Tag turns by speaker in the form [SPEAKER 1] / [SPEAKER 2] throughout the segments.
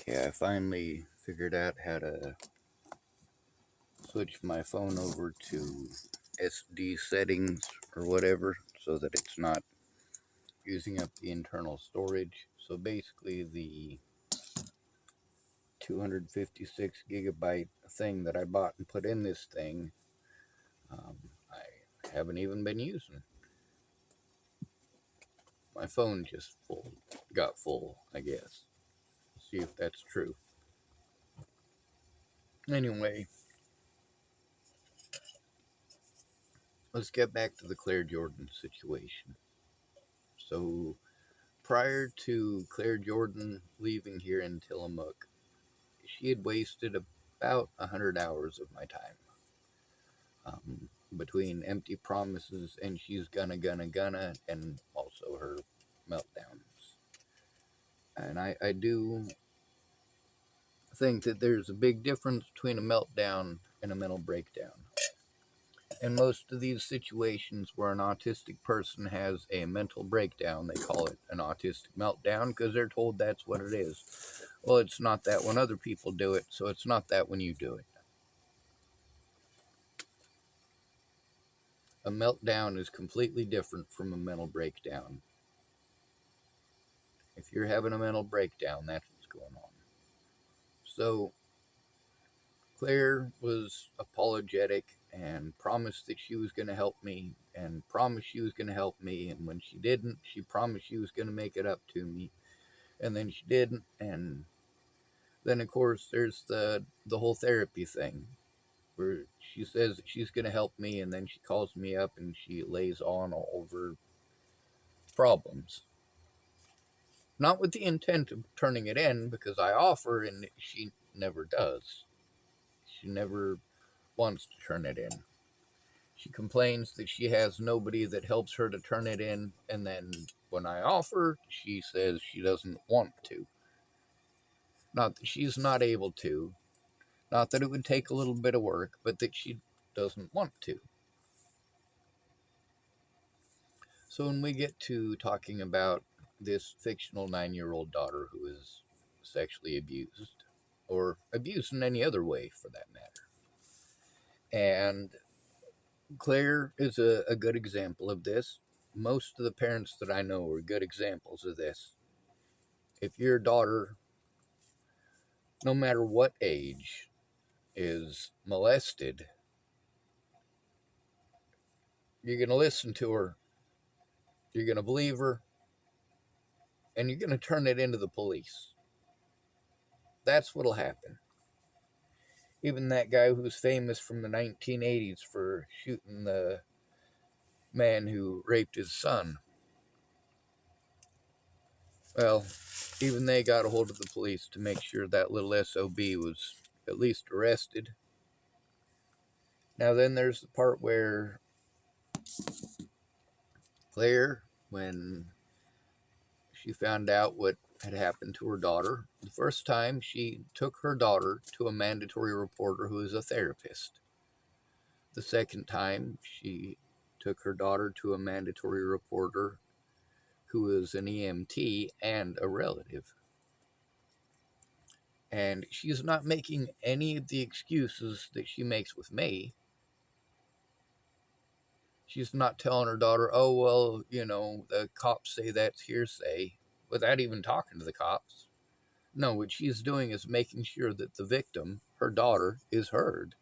[SPEAKER 1] Okay, I finally figured out how to switch my phone over to SD settings or whatever so that it's not using up the internal storage. So basically the 256 gigabyte thing that I bought and put in this thing, I haven't even been using. My phone just got full, I guess. See if that's true. Anyway, let's get back to the Claire Jordan situation. So prior to Claire Jordan leaving here in Tillamook, she had wasted about 100 hours of my time, between empty promises and she's gonna, and also her meltdowns. And I do think that there's a big difference between a meltdown and a mental breakdown. In most of these situations where an autistic person has a mental breakdown, they call it an autistic meltdown because they're told that's what it is. Well, it's not that when other people do it, so it's not that when you do it. A meltdown is completely different from a mental breakdown. If you're having a mental breakdown, that's what's going on. So, Claire was apologetic and promised that she was going to help me and promised she was going to help me. And when she didn't, she promised she was going to make it up to me. And then she didn't. And then, of course, there's the whole therapy thing where she says that she's going to help me, and then she calls me up and she lays on all over problems. Not with the intent of turning it in, because I offer and she never does. She never wants to turn it in. She complains that she has nobody that helps her to turn it in, and then when I offer, she says she doesn't want to. Not that she's not able to, not that it would take a little bit of work, but that she doesn't want to. So when we get to talking about this fictional 9-year-old daughter who is sexually abused, or abused in any other way for that matter, and Claire is a good example of this. Most of the parents that I know are good examples of this. If your daughter, no matter what age, is molested, you're going to listen to her, you're going to believe her, and you're going to turn it into the police. That's what'll happen. Even that guy who's famous from the 1980s for shooting the man who raped his son. Well, even they got a hold of the police to make sure that little SOB was at least arrested. Now then there's the part where Claire, when she found out what had happened to her daughter, the first time she took her daughter to a mandatory reporter who is a therapist. The second time she took her daughter to a mandatory reporter who is an EMT and a relative. And she's not making any of the excuses that she makes with me. She's not telling her daughter, oh, well, the cops say that's hearsay, without even talking to the cops. No, what she's doing is making sure that the victim, her daughter, is heard.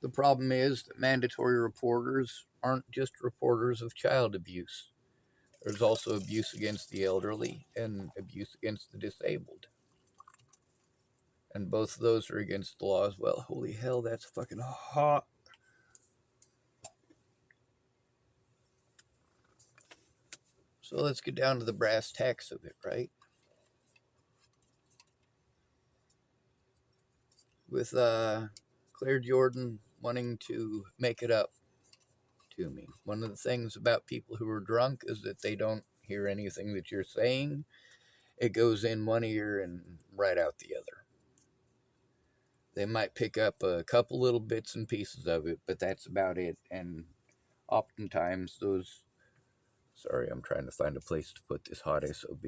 [SPEAKER 1] The problem is that mandatory reporters aren't just reporters of child abuse. There's also abuse against the elderly and abuse against the disabled. And both of those are against the law as well. Holy hell, that's fucking hot. So let's get down to the brass tacks of it, right? With Claire Jordan wanting to make it up to me. One of the things about people who are drunk is that they don't hear anything that you're saying. It goes in one ear and right out the other. They might pick up a couple little bits and pieces of it, but that's about it. And oftentimes those... Sorry, I'm trying to find a place to put this hot SOB.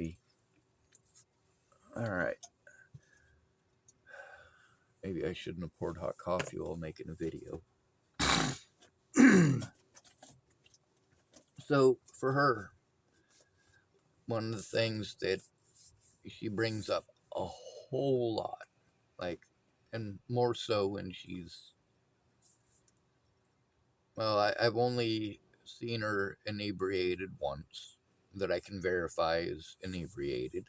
[SPEAKER 1] All right. Maybe I shouldn't have poured hot coffee while making a video. So, for her, one of the things that she brings up a whole lot, like, and more so when she's, well, I've only seen her inebriated once that I can verify is inebriated.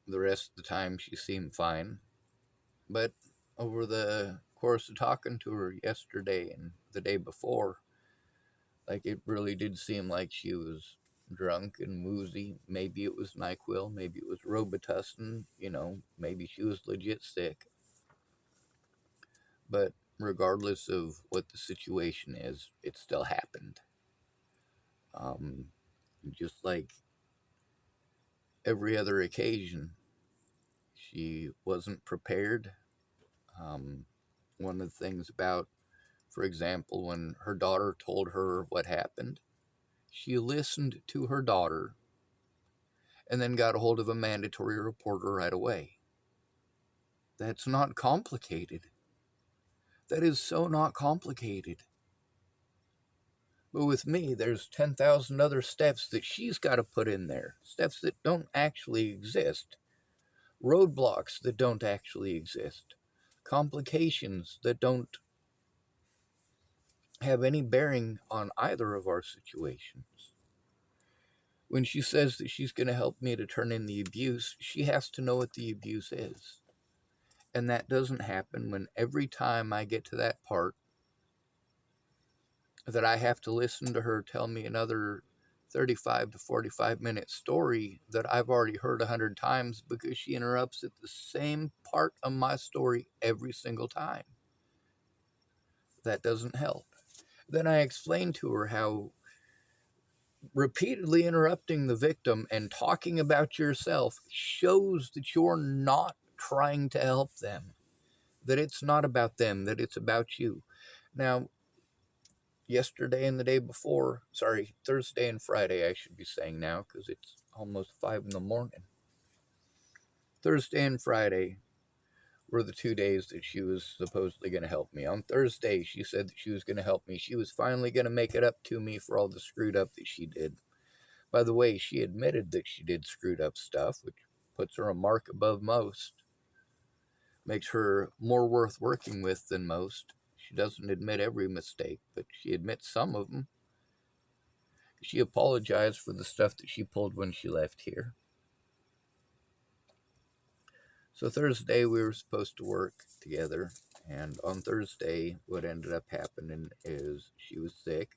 [SPEAKER 1] The rest of the time, she seemed fine. But over the course of talking to her yesterday and the day before, like it really did seem like she was drunk and woozy. Maybe it was NyQuil, maybe it was Robitussin, maybe she was legit sick. But regardless of what the situation is, it still happened. Um, just like every other occasion, she wasn't prepared. Um, One of the things about, for example, when her daughter told her what happened, she listened to her daughter and then got a hold of a mandatory reporter right away. That's not complicated. That is so not complicated. But with me, there's 10,000 other steps that she's got to put in there. Steps that don't actually exist. Roadblocks that don't actually exist. Complications that don't have any bearing on either of our situations. When she says that she's going to help me to turn in the abuse, she has to know what the abuse is. And that doesn't happen when every time I get to that part that I have to listen to her tell me another 35 to 45-minute story that I've already heard 100 times because she interrupts at the same part of my story every single time. That doesn't help. Then I explain to her how repeatedly interrupting the victim and talking about yourself shows that you're not trying to help them, that it's not about them, that it's about you. Now, yesterday and the day before, sorry, Thursday and Friday, I should be saying now because it's almost 5 in the morning. Thursday and Friday were the 2 days that she was supposedly going to help me. On Thursday, she said that she was going to help me. She was finally going to make it up to me for all the screwed up that she did. By the way, she admitted that she did screwed up stuff, which puts her a mark above most. Makes her more worth working with than most. She doesn't admit every mistake, but she admits some of them. She apologized for the stuff that she pulled when she left here. So Thursday we were supposed to work together, and on Thursday what ended up happening is she was sick,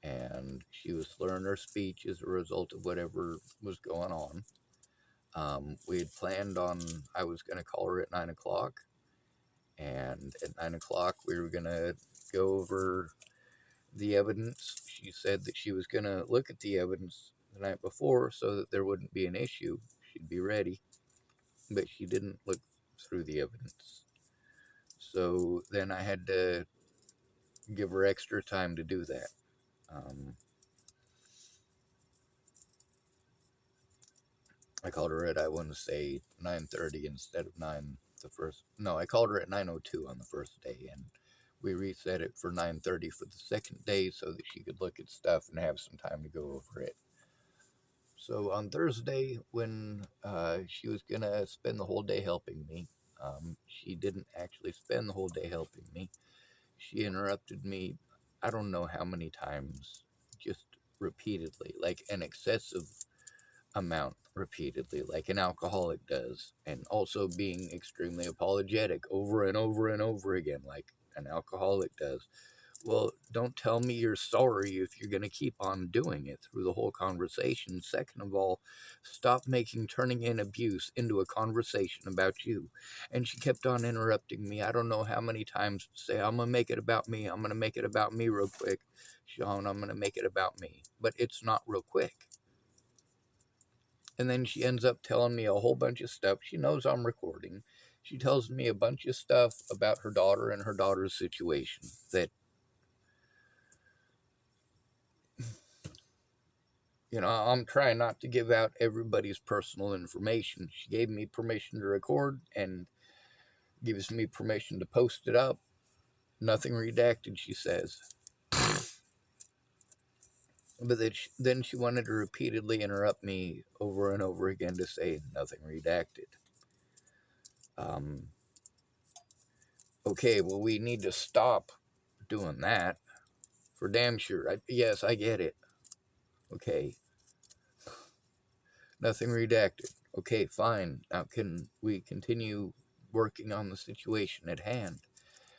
[SPEAKER 1] and she was slurring her speech as a result of whatever was going on. We had planned on, I was going to call her at 9 o'clock, and at 9 o'clock we were going to go over the evidence. She said that she was going to look at the evidence the night before so that there wouldn't be an issue. She'd be ready, but she didn't look through the evidence. So then I had to give her extra time to do that. I called her at, I want to say, 9:30 instead of 9 the first. No, I called her at 9:02 on the first day, and we reset it for 9:30 for the second day so that she could look at stuff and have some time to go over it. So on Thursday, when she was going to spend the whole day helping me, she didn't actually spend the whole day helping me. She interrupted me, I don't know how many times, just repeatedly, like an excessive amount repeatedly, like an alcoholic does, and also being extremely apologetic over and over and over again, like an alcoholic does. Well, don't tell me you're sorry if you're going to keep on doing it through the whole conversation. Second of all, stop making turning in abuse into a conversation about you. And she kept on interrupting me. I don't know how many times to say, I'm going to make it about me. I'm going to make it about me real quick. Sean, I'm going to make it about me. But it's not real quick. And then she ends up telling me a whole bunch of stuff. She knows I'm recording. She tells me a bunch of stuff about her daughter and her daughter's situation that I'm trying not to give out everybody's personal information. She gave me permission to record and gives me permission to post it up. Nothing redacted, she says. But then she wanted to repeatedly interrupt me over and over again to say nothing redacted. Um, okay, well, we need to stop doing that for damn sure. Yes, I get it. Okay, nothing redacted. Okay, fine. Now, can we continue working on the situation at hand?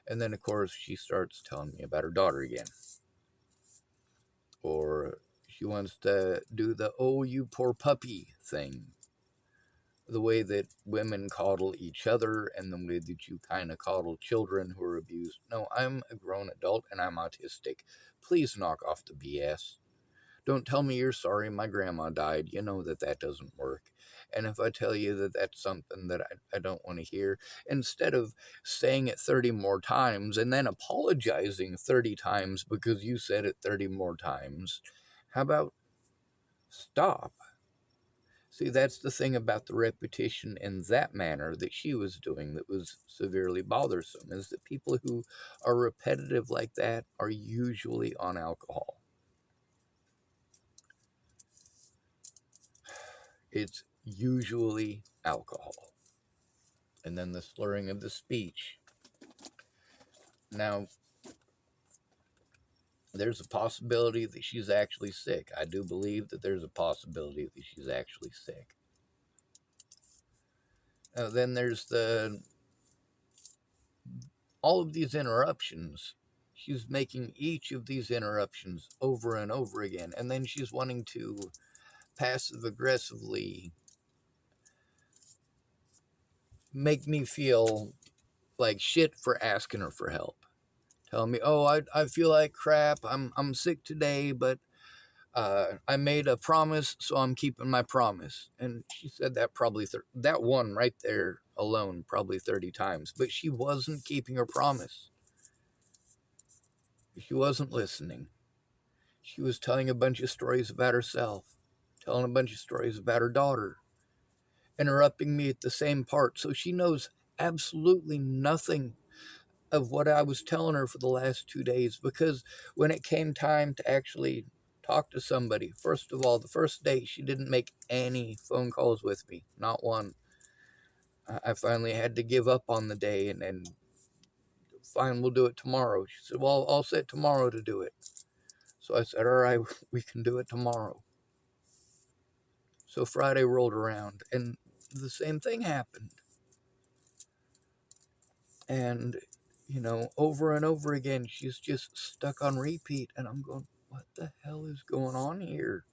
[SPEAKER 1] And then, of course, she starts telling me about her daughter again. Or she wants to do the, oh, you poor puppy thing. The way that women coddle each other and the way that you kind of coddle children who are abused. No, I'm a grown adult and I'm autistic. Please knock off the BS. Don't tell me you're sorry my grandma died. You know that doesn't work. And if I tell you that that's something that I don't want to hear, instead of saying it 30 more times and then apologizing 30 times because you said it 30 more times, how about stop? See, that's the thing about the repetition in that manner that she was doing that was severely bothersome, is that people who are repetitive like that are usually on alcohol. It's usually alcohol. And then the slurring of the speech. Now, there's a possibility that she's actually sick. I do believe that there's a possibility that she's actually sick. Then there's all of these interruptions. She's making each of these interruptions over and over again. And then she's wanting to passive aggressively make me feel like shit for asking her for help. Telling me, oh, I feel like crap. I'm sick today, but I made a promise, so I'm keeping my promise. And she said that probably, that one right there alone, probably 30 times. But she wasn't keeping her promise. She wasn't listening. She was telling a bunch of stories about herself, telling a bunch of stories about her daughter, interrupting me at the same part. So she knows absolutely nothing of what I was telling her for the last 2 days, because when it came time to actually talk to somebody, first of all, the first day, she didn't make any phone calls with me, not one. I finally had to give up on the day and fine, we'll do it tomorrow. She said, well, I'll set tomorrow to do it. So I said, all right, we can do it tomorrow. So Friday rolled around and the same thing happened. And, over and over again, she's just stuck on repeat. And I'm going, what the hell is going on here?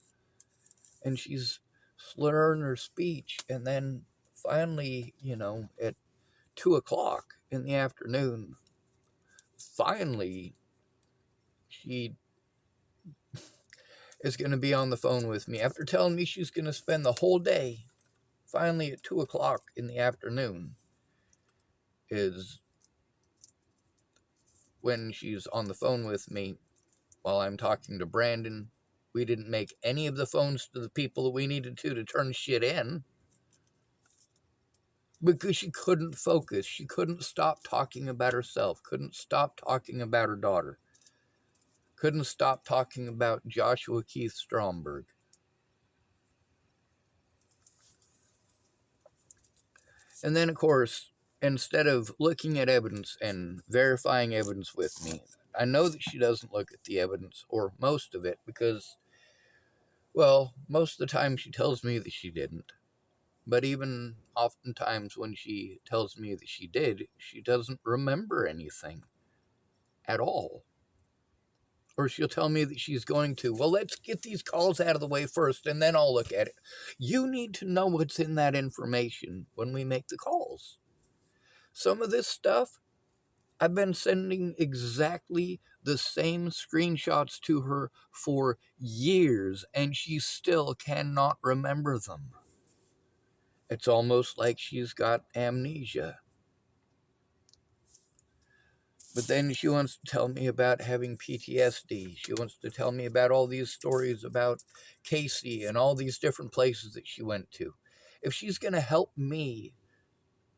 [SPEAKER 1] And she's slurring her speech. And then finally, at 2 o'clock in the afternoon, finally, she is going to be on the phone with me. After telling me she's going to spend the whole day, finally at 2 o'clock in the afternoon is when she's on the phone with me while I'm talking to Brandon. We didn't make any of the phones to the people that we needed to turn shit in because she couldn't focus. She couldn't stop talking about herself, couldn't stop talking about her daughter, couldn't stop talking about Joshua Keith Stromberg. And then, of course, instead of looking at evidence and verifying evidence with me, I know that she doesn't look at the evidence, or most of it, because, well, most of the time she tells me that she didn't. But even oftentimes when she tells me that she did, she doesn't remember anything at all. Or she'll tell me that she's going to, well, let's get these calls out of the way first and then I'll look at it. You need to know what's in that information when we make the calls. Some of this stuff, I've been sending exactly the same screenshots to her for years and she still cannot remember them. It's almost like she's got amnesia. But then she wants to tell me about having PTSD. She wants to tell me about all these stories about Casey and all these different places that she went to. If she's going to help me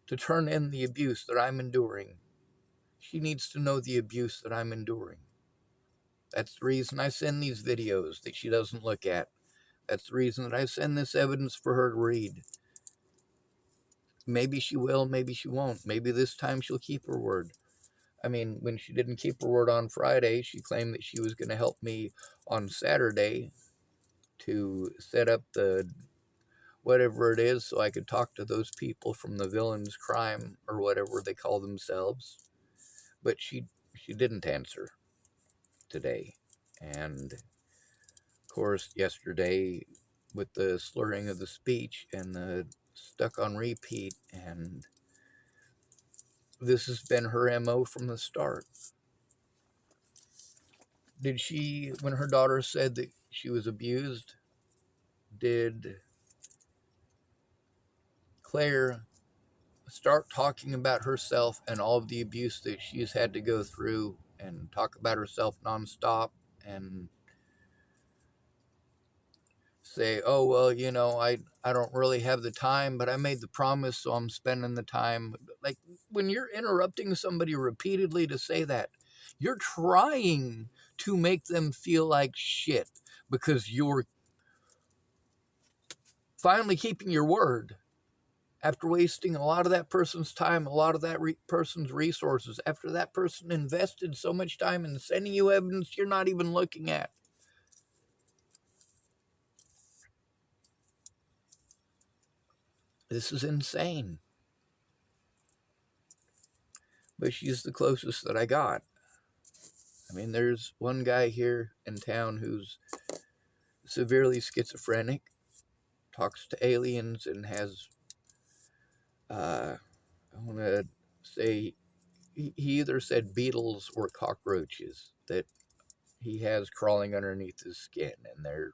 [SPEAKER 1] to turn in the abuse that I'm enduring, she needs to know the abuse that I'm enduring. That's the reason I send these videos that she doesn't look at. That's the reason that I send this evidence for her to read. Maybe she will, maybe she won't. Maybe this time she'll keep her word. I mean, when she didn't keep her word on Friday, she claimed that she was going to help me on Saturday to set up the whatever it is so I could talk to those people from the villain's crime or whatever they call themselves. But she didn't answer today. And of course, yesterday with the slurring of the speech and the stuck on repeat, and this has been her MO from the start. Did she, when her daughter said that she was abused, did Claire start talking about herself and all of the abuse that she's had to go through and talk about herself nonstop and say, oh, well, I don't really have the time, but I made the promise, so I'm spending the time. Like, when you're interrupting somebody repeatedly to say that, you're trying to make them feel like shit because you're finally keeping your word after wasting a lot of that person's time, a lot of that person's resources, after that person invested so much time in sending you evidence you're not even looking at. This is insane. But she's the closest that I got. I mean, there's one guy here in town who's severely schizophrenic, talks to aliens, and has, I want to say, he either said beetles or cockroaches that he has crawling underneath his skin, and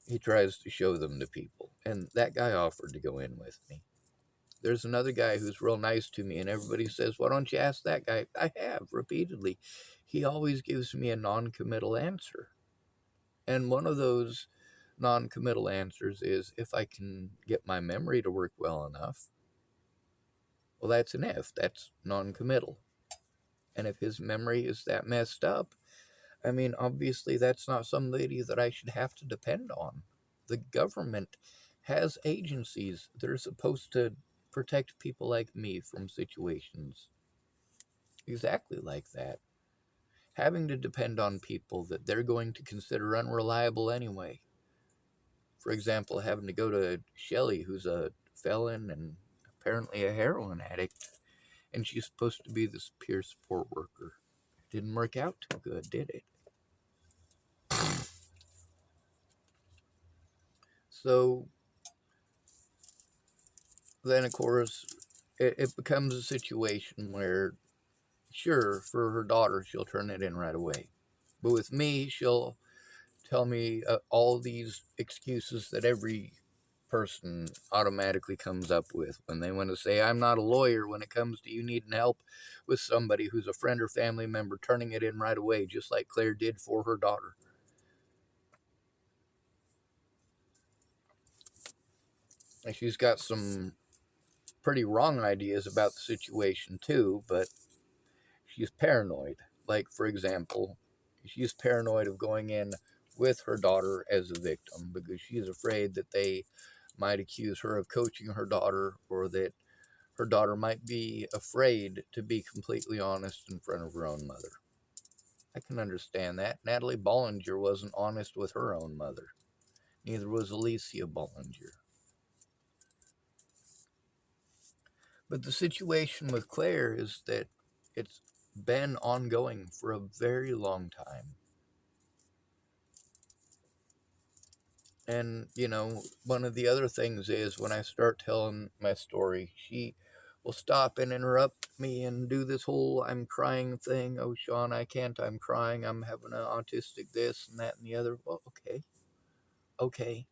[SPEAKER 1] he tries to show them to people. And that guy offered to go in with me. There's another guy who's real nice to me, and everybody says, why don't you ask that guy? I have, repeatedly. He always gives me a non-committal answer. And one of those non-committal answers is if I can get my memory to work well enough. Well, that's an if. That's non-committal. And if his memory is that messed up, I mean, obviously that's not somebody that I should have to depend on. The government has agencies that are supposed to protect people like me from situations exactly like that. Having to depend on people that they're going to consider unreliable anyway. For example, having to go to Shelley, who's a felon and apparently a heroin addict, and she's supposed to be this peer support worker. Didn't work out too good, did it? So then, of course, it becomes a situation where, sure, for her daughter, she'll turn it in right away. But with me, she'll tell me all these excuses that every person automatically comes up with when they want to say, I'm not a lawyer when it comes to you needing help with somebody who's a friend or family member, turning it in right away, just like Claire did for her daughter. And she's got some pretty wrong ideas about the situation too, but she's paranoid. Like, for example, she's paranoid of going in with her daughter as a victim because she's afraid that they might accuse her of coaching her daughter, or that her daughter might be afraid to be completely honest in front of her own mother. I can understand that. Natalie Bollinger wasn't honest with her own mother. Neither was Alicia Bollinger. But the situation with Claire is that it's been ongoing for a very long time. And, one of the other things is when I start telling my story, she will stop and interrupt me and do this whole I'm crying thing. Oh, Sean, I can't. I'm crying. I'm having an autistic this and that and the other. Well, okay. Okay.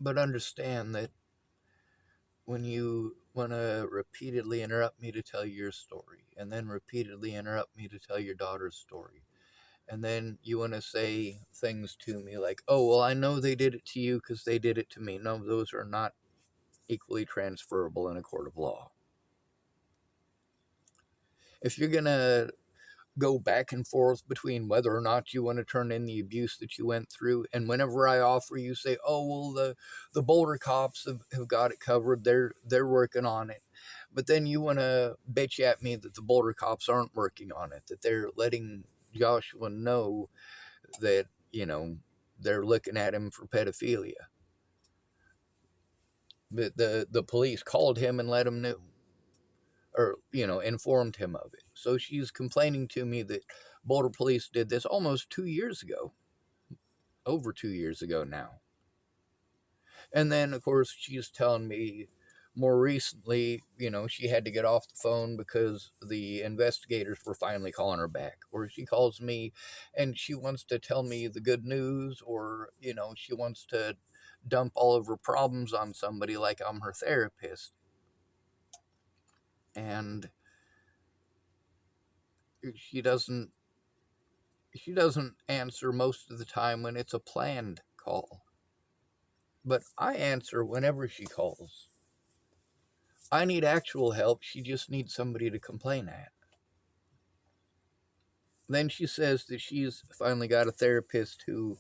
[SPEAKER 1] But understand that when you want to repeatedly interrupt me to tell your story, and then repeatedly interrupt me to tell your daughter's story, and then you want to say things to me like, oh, well, I know they did it to you because they did it to me. No, those are not equally transferable in a court of law. If you're going to go back and forth between whether or not you want to turn in the abuse that you went through, and whenever I offer, you say, oh, well, the Boulder cops have got it covered. They're working on it. But then you want to bitch at me that the Boulder cops aren't working on it, that they're letting Joshua know that, they're looking at him for pedophilia. But the police called him and let him know, or, informed him of it. So she's complaining to me that Boulder police did this almost 2 years ago, over 2 years ago now. And then, of course, she's telling me more recently, she had to get off the phone because the investigators were finally calling her back. Or she calls me and she wants to tell me the good news, or, she wants to dump all of her problems on somebody like I'm her therapist. And she doesn't answer most of the time when it's a planned call. But I answer whenever she calls. I need actual help. She just needs somebody to complain at. Then she says that she's finally got a therapist who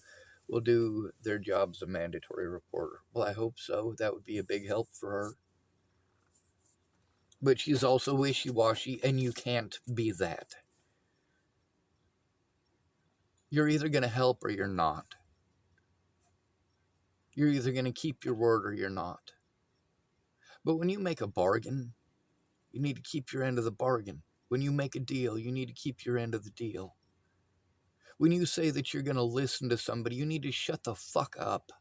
[SPEAKER 1] will do their job as a mandatory reporter. Well, I hope so. That would be a big help for her. But she's also wishy-washy, and you can't be that. You're either going to help or you're not. You're either going to keep your word or you're not. But when you make a bargain, you need to keep your end of the bargain. When you make a deal, you need to keep your end of the deal. When you say that you're going to listen to somebody, you need to shut the fuck up.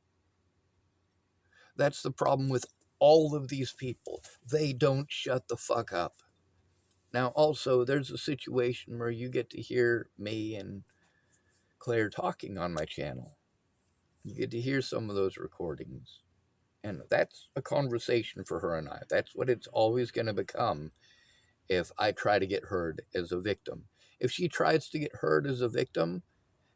[SPEAKER 1] That's the problem with all of these people. They don't shut the fuck up. Now, also, there's a situation where you get to hear me and Claire talking on my channel. You get to hear some of those recordings. And that's a conversation for her and I. That's what it's always going to become if I try to get heard as a victim. If she tries to get heard as a victim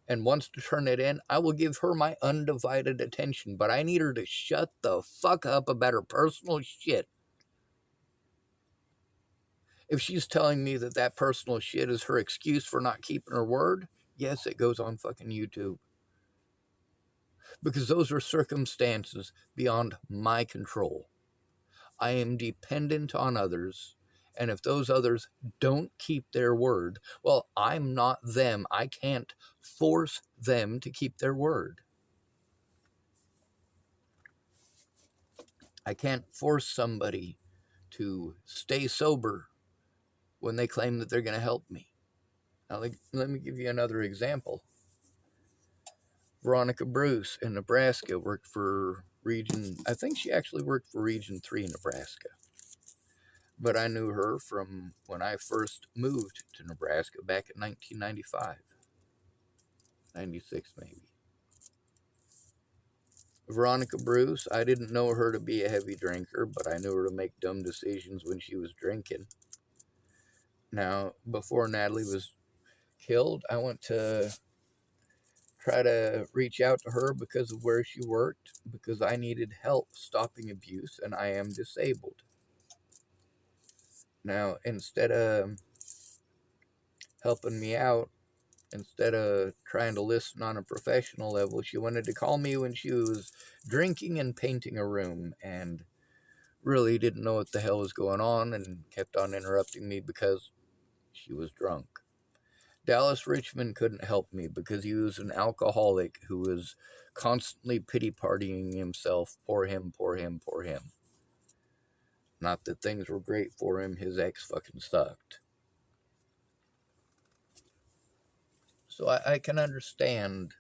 [SPEAKER 1] and wants to turn it in, I will give her my undivided attention. But I need her to shut the fuck up about her personal shit. If she's telling me that that personal shit is her excuse for not keeping her word, yes, it goes on fucking YouTube. Because those are circumstances beyond my control. I am dependent on others, and if those others don't keep their word, well, I'm not them. I can't force them to keep their word. I can't force somebody to stay sober when they claim that they're going to help me. Now, let me give you another example. Veronica Bruce in Nebraska worked for I think she actually worked for Region 3 Nebraska. But I knew her from when I first moved to Nebraska back in 1995. 96 maybe. Veronica Bruce, I didn't know her to be a heavy drinker, but I knew her to make dumb decisions when she was drinking. Now, before Natalie was killed, I went to try to reach out to her because of where she worked, because I needed help stopping abuse, and I am disabled. Now, instead of helping me out, instead of trying to listen on a professional level, she wanted to call me when she was drinking and painting a room, and really didn't know what the hell was going on, and kept on interrupting me because she was drunk. Dallas Richmond couldn't help me because he was an alcoholic who was constantly pity partying himself. Poor him, poor him, poor him. Not that things were great for him, his ex fucking sucked. So I can understand.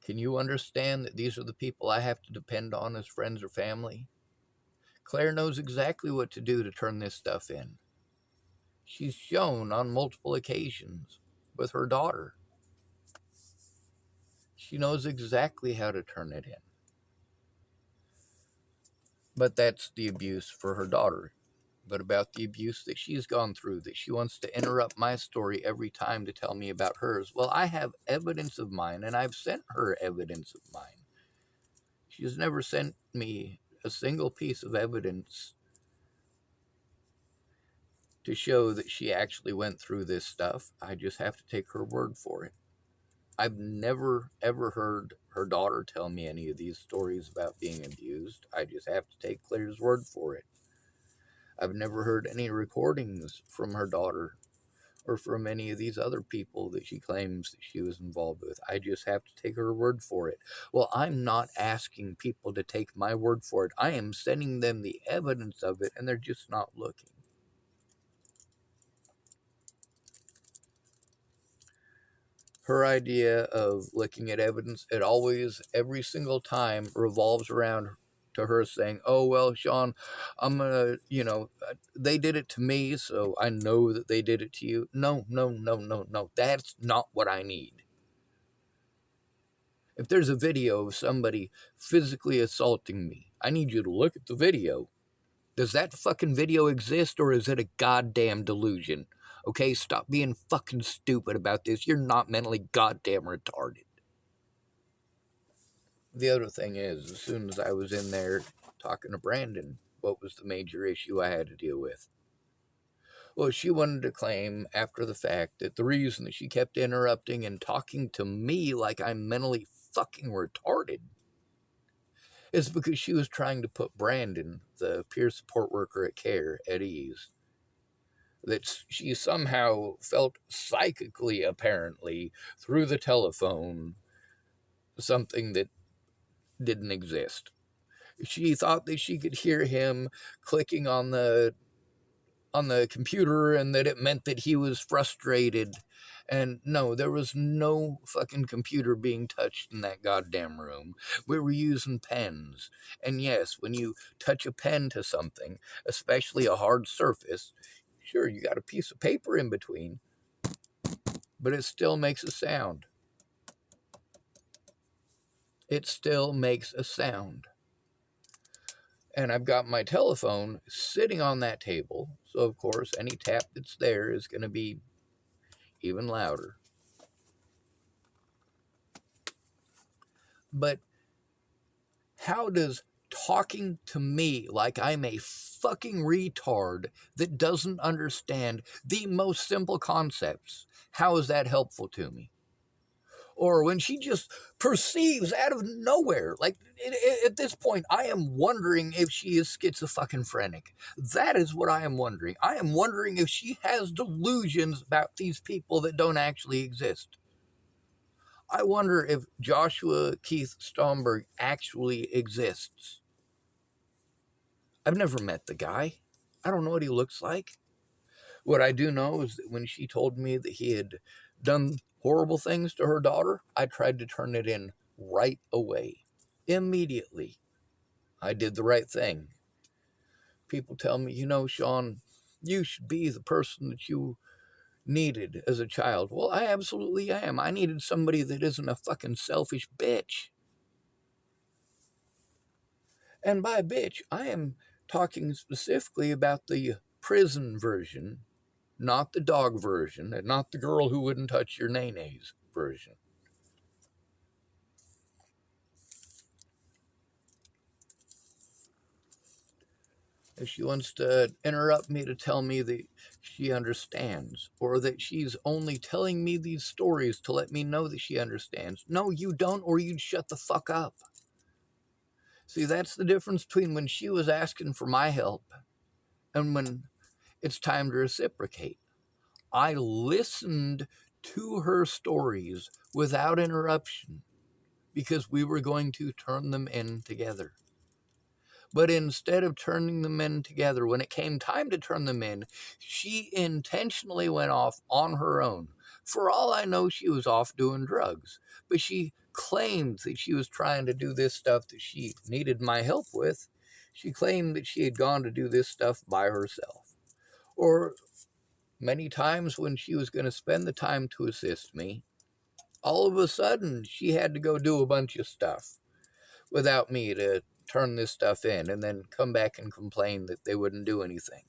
[SPEAKER 1] Can you understand that these are the people I have to depend on as friends or family? Claire knows exactly what to do to turn this stuff in. She's shown on multiple occasions with her daughter. She knows exactly how to turn it in. But that's the abuse for her daughter. But about the abuse that she's gone through, that she wants to interrupt my story every time to tell me about hers. Well, I have evidence of mine, and I've sent her evidence of mine. She's never sent me a single piece of evidence to show that she actually went through this stuff. I just have to take her word for it. I've never, ever heard her daughter tell me any of these stories about being abused. I just have to take Claire's word for it. I've never heard any recordings from her daughter or from any of these other people that she claims that she was involved with. I just have to take her word for it. Well, I'm not asking people to take my word for it. I am sending them the evidence of it, and they're just not looking. Her idea of looking at evidence, it always, every single time, revolves around to her saying, oh, well, Sean, I'm going to, they did it to me, so I know that they did it to you. No, no, no, no, no. That's not what I need. If there's a video of somebody physically assaulting me, I need you to look at the video. Does that fucking video exist, or is it a goddamn delusion? Okay, stop being fucking stupid about this. You're not mentally goddamn retarded. The other thing is, as soon as I was in there talking to Brandon, what was the major issue I had to deal with? Well, she wanted to claim after the fact that the reason that she kept interrupting and talking to me like I'm mentally fucking retarded is because she was trying to put Brandon, the peer support worker at CARE, at ease. That she somehow felt psychically, apparently, through the telephone, something that didn't exist. She thought that she could hear him clicking on the computer and that it meant that he was frustrated. And no, there was no fucking computer being touched in that goddamn room. We were using pens. And yes, when you touch a pen to something, especially a hard surface, sure, you got a piece of paper in between, but it still makes a sound. It still makes a sound. And I've got my telephone sitting on that table, so of course any tap that's there is going to be even louder. But how does talking to me like I'm a fucking retard that doesn't understand the most simple concepts, how is that helpful to me? Or when she just perceives out of nowhere, like at this point, I am wondering if she is schizophrenic. That is what I am wondering. I am wondering if she has delusions about these people that don't actually exist. I wonder if Joshua Keith Stromberg actually exists. I've never met the guy. I don't know what he looks like. What I do know is that when she told me that he had done horrible things to her daughter, I tried to turn it in right away. Immediately. I did the right thing. People tell me, Sean, you should be the person that you needed as a child. Well, I absolutely am. I needed somebody that isn't a fucking selfish bitch. And by bitch, I am talking specifically about the prison version, not the dog version, and not the girl who wouldn't touch your nays version. If she wants to interrupt me to tell me that she understands, or that she's only telling me these stories to let me know that she understands. No, you don't, or you'd shut the fuck up. See, that's the difference between when she was asking for my help and when it's time to reciprocate. I listened to her stories without interruption because we were going to turn them in together. But instead of turning them in together, when it came time to turn them in, she intentionally went off on her own. For all I know, she was off doing drugs. But she claimed that she was trying to do this stuff that she needed my help with. She claimed that she had gone to do this stuff by herself. Or many times when she was going to spend the time to assist me, all of a sudden she had to go do a bunch of stuff without me to turn this stuff in and then come back and complain that they wouldn't do anything.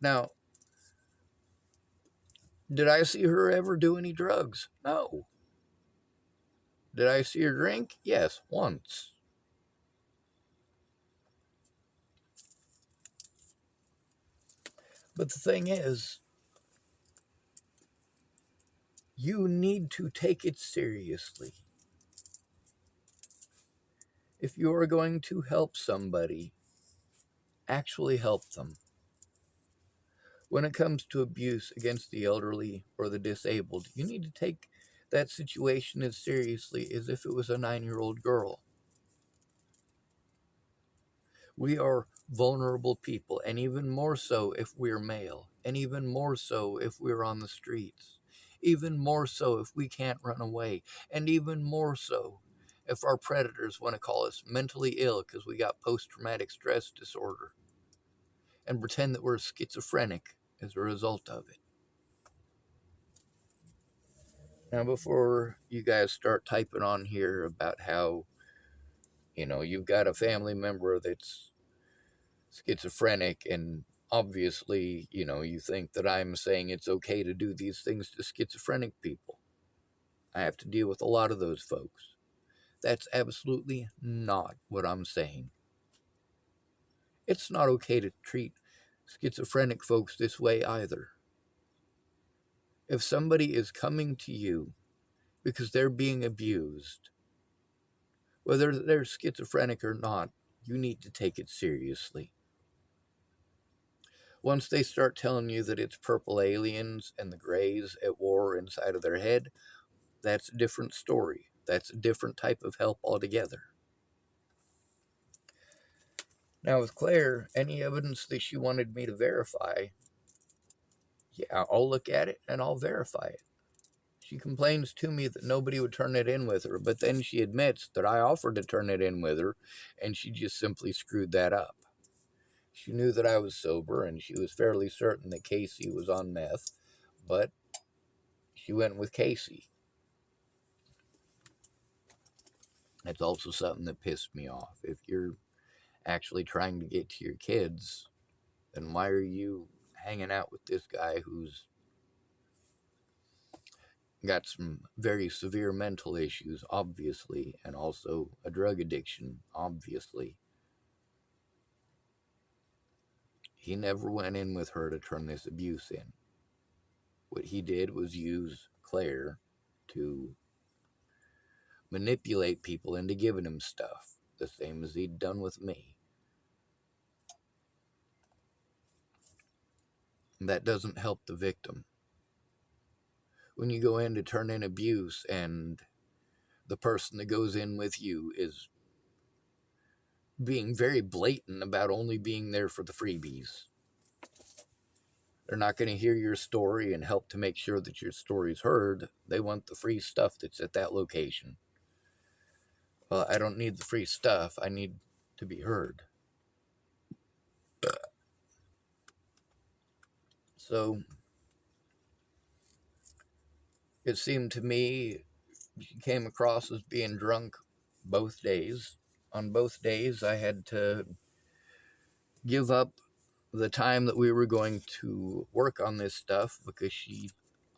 [SPEAKER 1] Now, did I see her ever do any drugs? No. Did I see her drink? Yes, once. But the thing is, you need to take it seriously. If you are going to help somebody, actually help them. When it comes to abuse against the elderly or the disabled, you need to take that situation as seriously as if it was a 9-year-old girl. We are vulnerable people, and even more so if we're male, and even more so if we're on the streets, even more so if we can't run away, and even more so if our predators want to call us mentally ill because we got post-traumatic stress disorder and pretend that we're schizophrenic as a result of it. Now, before you guys start typing on here about how, you've got a family member that's schizophrenic, and obviously, you think that I'm saying it's okay to do these things to schizophrenic people. I have to deal with a lot of those folks. That's absolutely not what I'm saying. It's not okay to treat schizophrenic folks this way either. If somebody is coming to you because they're being abused, whether they're schizophrenic or not, you need to take it seriously. Once they start telling you that it's purple aliens and the grays at war inside of their head, that's a different story. That's a different type of help altogether. Now, with Claire, any evidence that she wanted me to verify, yeah, I'll look at it and I'll verify it. She complains to me that nobody would turn it in with her, but then she admits that I offered to turn it in with her, and she just simply screwed that up. She knew that I was sober, and she was fairly certain that Casey was on meth, but she went with Casey. That's also something that pissed me off. If you're actually trying to get to your kids, then why are you hanging out with this guy who's got some very severe mental issues, obviously, and also a drug addiction, obviously? He never went in with her to turn this abuse in. What he did was use Claire to manipulate people into giving him stuff, the same as he'd done with me. That doesn't help the victim. When you go in to turn in abuse and the person that goes in with you is being very blatant about only being there for the freebies, they're not going to hear your story and help to make sure that your story's heard. They want the free stuff that's at that location. Well, I don't need the free stuff. I need to be heard. So it seemed to me she came across as being drunk both days. On both days, I had to give up the time that we were going to work on this stuff because she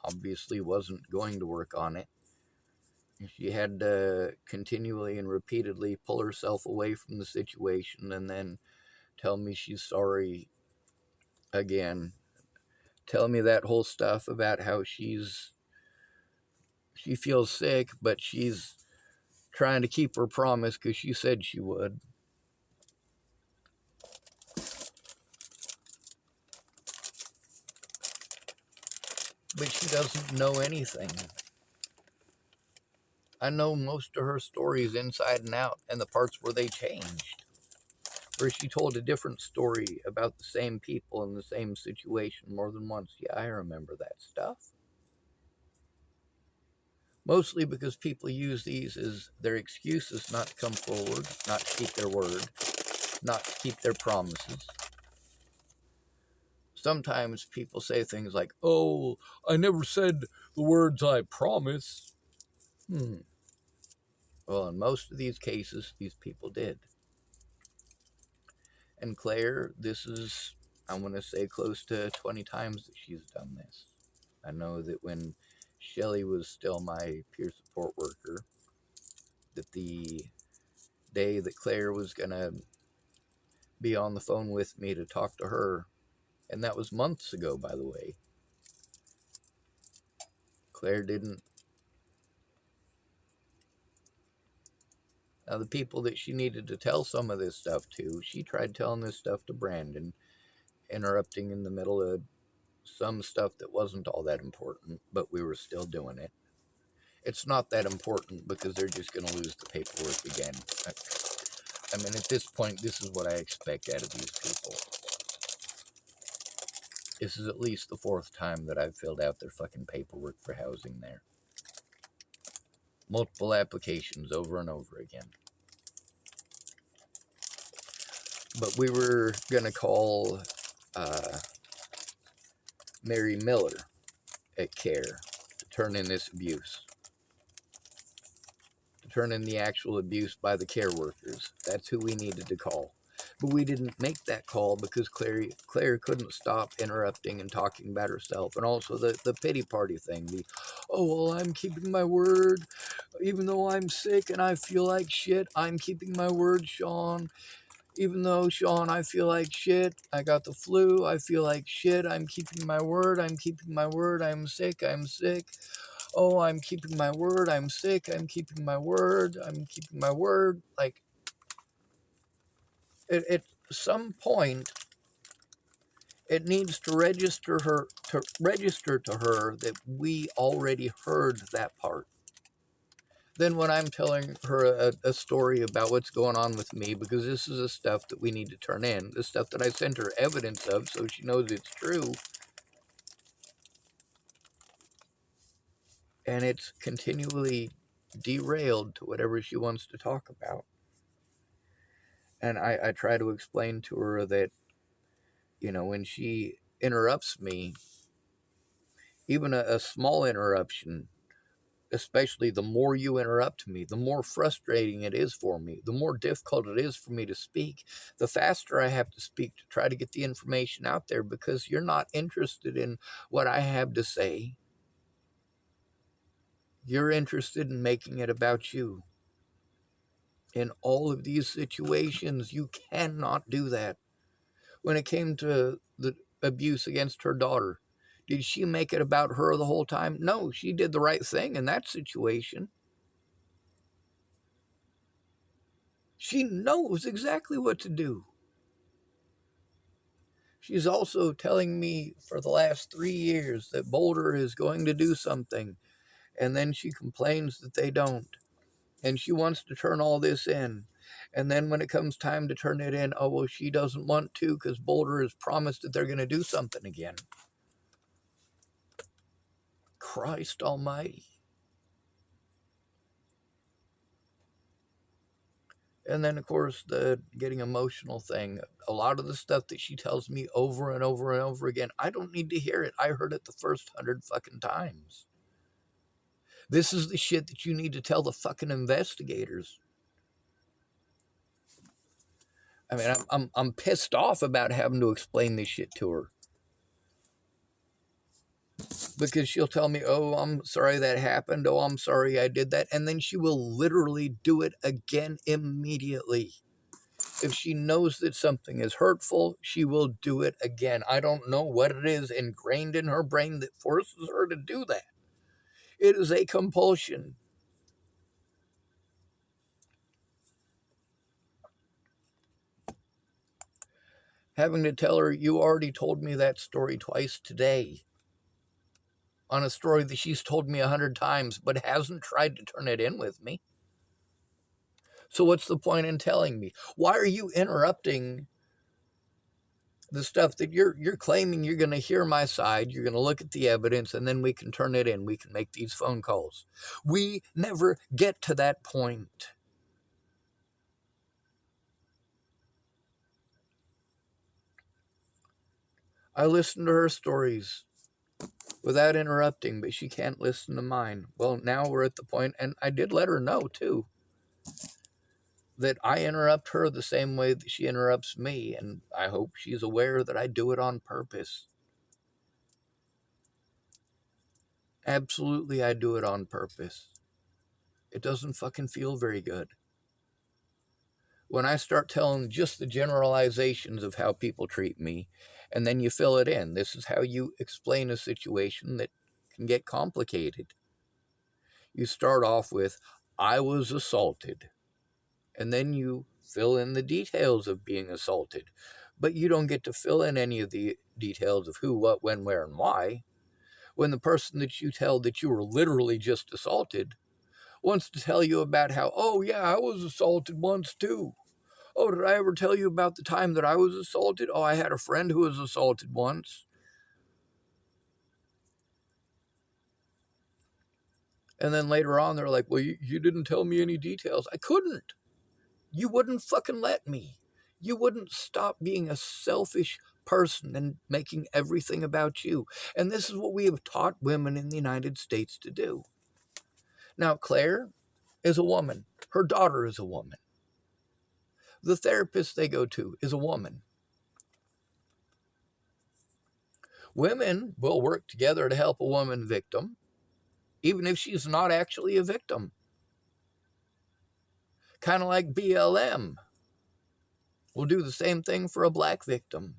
[SPEAKER 1] obviously wasn't going to work on it. She had to continually and repeatedly pull herself away from the situation and then tell me she's sorry again. Tell me that whole stuff about how she feels sick, but she's trying to keep her promise because she said she would. But she doesn't know anything. I know most of her stories inside and out, and the parts where they changed. Where she told a different story about the same people in the same situation more than once. Yeah, I remember that stuff. Mostly because people use these as their excuses not to come forward, not to keep their word, not to keep their promises. Sometimes people say things like, "Oh, I never said the words I promise." Well, in most of these cases, these people did. And Claire, this is, I want to say, close to 20 times that she's done this. I know that when Shelly was still my peer support worker, that the day that Claire was going to be on the phone with me to talk to her, and that was months ago, by the way, Claire didn't. Now, the people that she needed to tell some of this stuff to, she tried telling this stuff to Brandon, interrupting in the middle of some stuff that wasn't all that important, but we were still doing it. It's not that important because they're just going to lose the paperwork again. I mean, at this point, this is what I expect out of these people. This is at least the fourth time that I've filled out their fucking paperwork for housing there. Multiple applications over and over again. But we were going to call Mary Miller at CARE to turn in this abuse. To turn in the actual abuse by the care workers. That's who we needed to call. But we didn't make that call because Claire couldn't stop interrupting and talking about herself. And also the pity party thing. Oh, well, I'm keeping my word. Even though I'm sick and I feel like shit, I'm keeping my word, Sean. Even though, Sean, I feel like shit, I got the flu, I feel like shit, I'm keeping my word, I'm keeping my word, I'm sick, I'm sick. Oh, I'm keeping my word, I'm sick, I'm keeping my word, I'm keeping my word. Like, at some point, it needs to register to her that we already heard that part. Then when I'm telling her a story about what's going on with me, because this is the stuff that we need to turn in, the stuff that I sent her evidence of so she knows it's true, and it's continually derailed to whatever she wants to talk about. And I try to explain to her that, when she interrupts me, even a small interruption, especially the more you interrupt me, the more frustrating it is for me, the more difficult it is for me to speak, the faster I have to speak to try to get the information out there because you're not interested in what I have to say. You're interested in making it about you. In all of these situations, you cannot do that. When it came to the abuse against her daughter, did she make it about her the whole time? No, she did the right thing in that situation. She knows exactly what to do. She's also telling me for the last 3 years that Boulder is going to do something, and then she complains that they don't. And she wants to turn all this in. And then when it comes time to turn it in, oh, well, she doesn't want to because Boulder has promised that they're going to do something again. Christ almighty. And then, of course, the getting emotional thing. A lot of the stuff that she tells me over and over and over again, I don't need to hear it. I heard it the first 100 fucking times. This is the shit that you need to tell the fucking investigators. I mean, I'm pissed off about having to explain this shit to her. Because she'll tell me, oh, I'm sorry that happened. Oh, I'm sorry I did that. And then she will literally do it again immediately. If she knows that something is hurtful, she will do it again. I don't know what it is ingrained in her brain that forces her to do that. It is a compulsion. Having to tell her, you already told me that story twice today. On a story that she's told me 100 times, but hasn't tried to turn it in with me. So what's the point in telling me? Why are you interrupting the stuff that you're claiming? You're going to hear my side, you're going to look at the evidence, and then we can turn it in. We can make these phone calls. We never get to that point. I listen to her stories without interrupting, but she can't listen to mine. Well, now we're at the point, and I did let her know too. that I interrupt her the same way that she interrupts me, and I hope she's aware that I do it on purpose. Absolutely, I do it on purpose. It doesn't fucking feel very good. When I start telling just the generalizations of how people treat me, and then you fill it in, this is how you explain a situation that can get complicated. You start off with, I was assaulted, and then you fill in the details of being assaulted. But you don't get to fill in any of the details of who, what, when, where, and why. When the person that you tell that you were literally just assaulted wants to tell you about how, oh, yeah, I was assaulted once too. Oh, did I ever tell you about the time that I was assaulted? Oh, I had a friend who was assaulted once. And then later on, they're like, well, you didn't tell me any details. I couldn't. You wouldn't fucking let me. You wouldn't stop being a selfish person and making everything about you. And this is what we have taught women in the United States to do. Now, Claire is a woman. Her daughter is a woman. The therapist they go to is a woman. Women will work together to help a woman victim, even if she's not actually a victim. Kind of like BLM. We'll do the same thing for a black victim.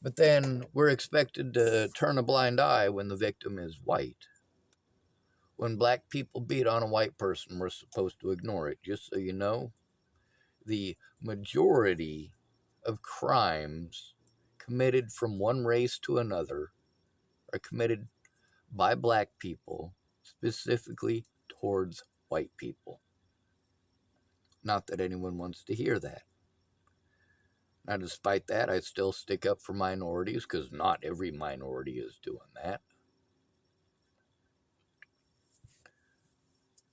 [SPEAKER 1] But then we're expected to turn a blind eye when the victim is white. When black people beat on a white person, we're supposed to ignore it. Just so you know, the majority of crimes committed from one race to another are committed by black people, specifically towards white people. Not that anyone wants to hear that. Now, despite that, I still stick up for minorities because not every minority is doing that.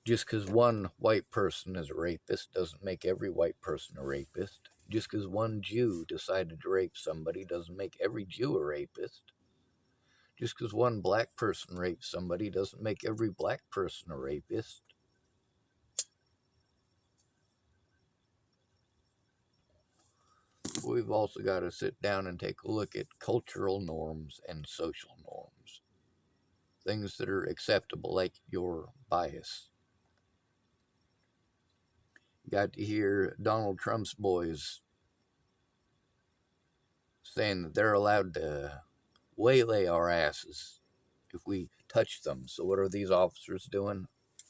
[SPEAKER 1] Just because one white person is a rapist doesn't make every white person a rapist. Just because one Jew decided to rape somebody doesn't make every Jew a rapist. Just because one black person rapes somebody doesn't make every black person a rapist. We've also got to sit down and take a look at cultural norms and social norms. Things that are acceptable, like your bias. Got to hear Donald Trump's boys saying that they're allowed to waylay our asses if we touch them. So what are these officers doing?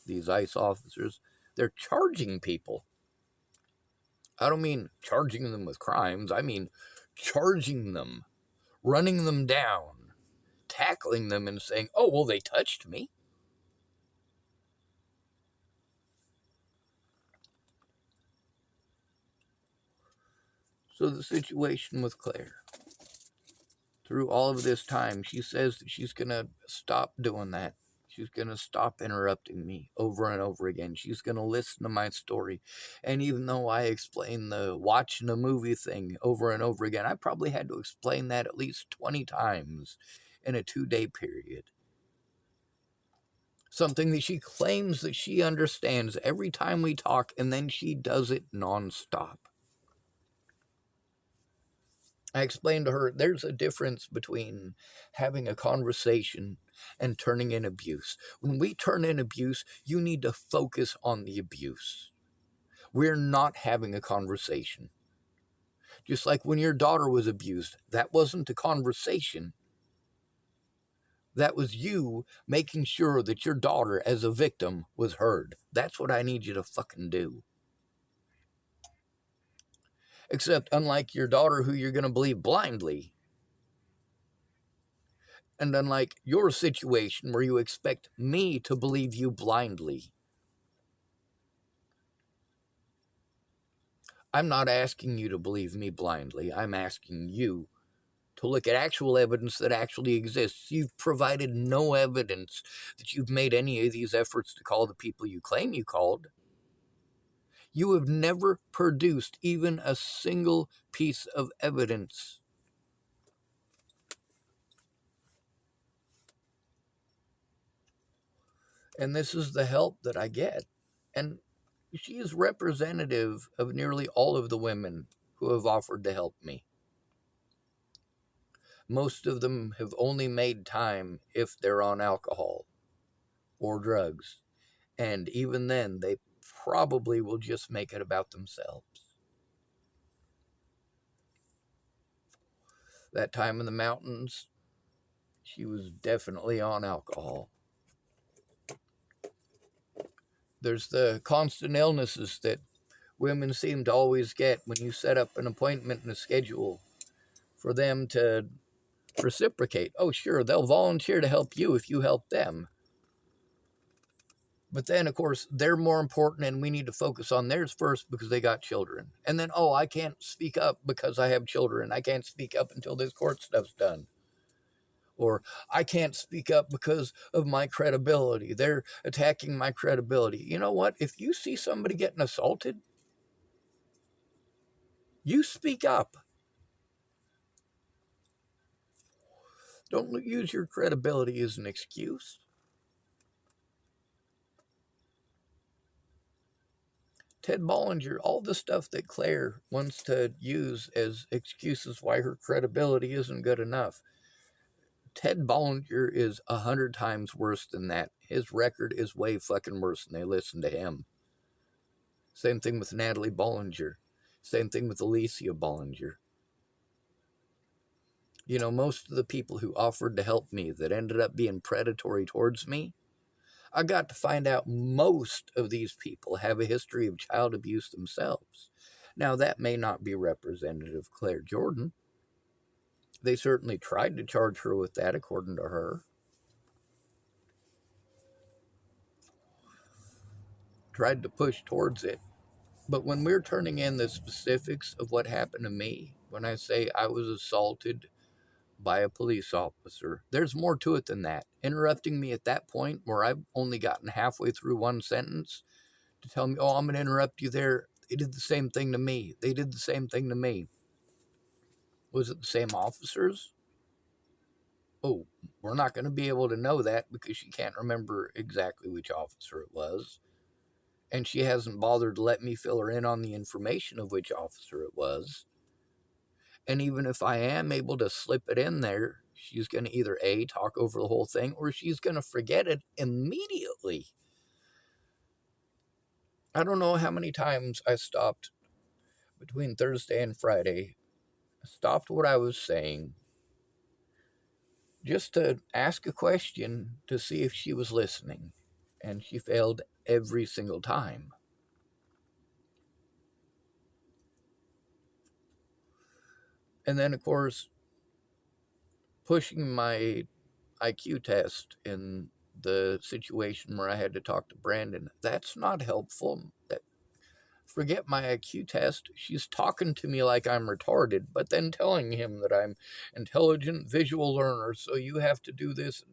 [SPEAKER 1] These ICE officers? They're charging people. I don't mean charging them with crimes. I mean charging them, running them down, tackling them and saying, oh, well, they touched me. So the situation with Claire, through all of this time, she says that she's going to stop doing that. She's going to stop interrupting me over and over again. She's going to listen to my story. And even though I explain the watching a movie thing over and over again, I probably had to explain that at least 20 times in a 2-day period. Something that she claims that she understands every time we talk, and then she does it nonstop. I explained to her there's a difference between having a conversation and turning in abuse. When we turn in abuse, you need to focus on the abuse. We're not having a conversation. Just like when your daughter was abused, that wasn't a conversation. That was you making sure that your daughter as a victim was heard. That's what I need you to fucking do. Except unlike your daughter who you're going to believe blindly, and unlike your situation where you expect me to believe you blindly. I'm not asking you to believe me blindly. I'm asking you to look at actual evidence that actually exists. You've provided no evidence that you've made any of these efforts to call the people you claim you called. You have never produced even a single piece of evidence. And this is the help that I get. And she is representative of nearly all of the women who have offered to help me. Most of them have only made time if they're on alcohol or drugs. And even then, they probably will just make it about themselves. That time in the mountains, she was definitely on alcohol. There's the constant illnesses that women seem to always get when you set up an appointment and a schedule for them to reciprocate. Oh, sure, they'll volunteer to help you if you help them. But then, of course, they're more important and we need to focus on theirs first because they got children. And then, oh, I can't speak up because I have children. I can't speak up until this court stuff's done. Or I can't speak up because of my credibility. They're attacking my credibility. You know what? If you see somebody getting assaulted, you speak up. Don't use your credibility as an excuse. Ted Bollinger, all the stuff that Claire wants to use as excuses why her credibility isn't good enough. Ted Bollinger is 100 times worse than that. His record is way fucking worse than they listen to him. Same thing with Natalie Bollinger. Same thing with Alicia Bollinger. You know, most of the people who offered to help me that ended up being predatory towards me, I got to find out most of these people have a history of child abuse themselves. Now, that may not be representative of Claire Jordan. They certainly tried to charge her with that, according to her. Tried to push towards it. But when we're turning in the specifics of what happened to me, when I say I was assaulted by a police officer, there's more to it than that. Interrupting me at that point where I've only gotten halfway through one sentence to tell me, oh, I'm going to interrupt you there. They did the same thing to me. They did the same thing to me. Was it the same officers? Oh, we're not going to be able to know that because she can't remember exactly which officer it was. And she hasn't bothered to let me fill her in on the information of which officer it was. And even if I am able to slip it in there, she's going to either A, talk over the whole thing, or she's going to forget it immediately. I don't know how many times I stopped between Thursday and Friday, stopped what I was saying, just to ask a question to see if she was listening. And she failed every single time. And then, of course, pushing my IQ test in the situation where I had to talk to Brandon, that's not helpful. Forget my IQ test. She's talking to me like I'm retarded, but then telling him that I'm intelligent visual learner, so you have to do this.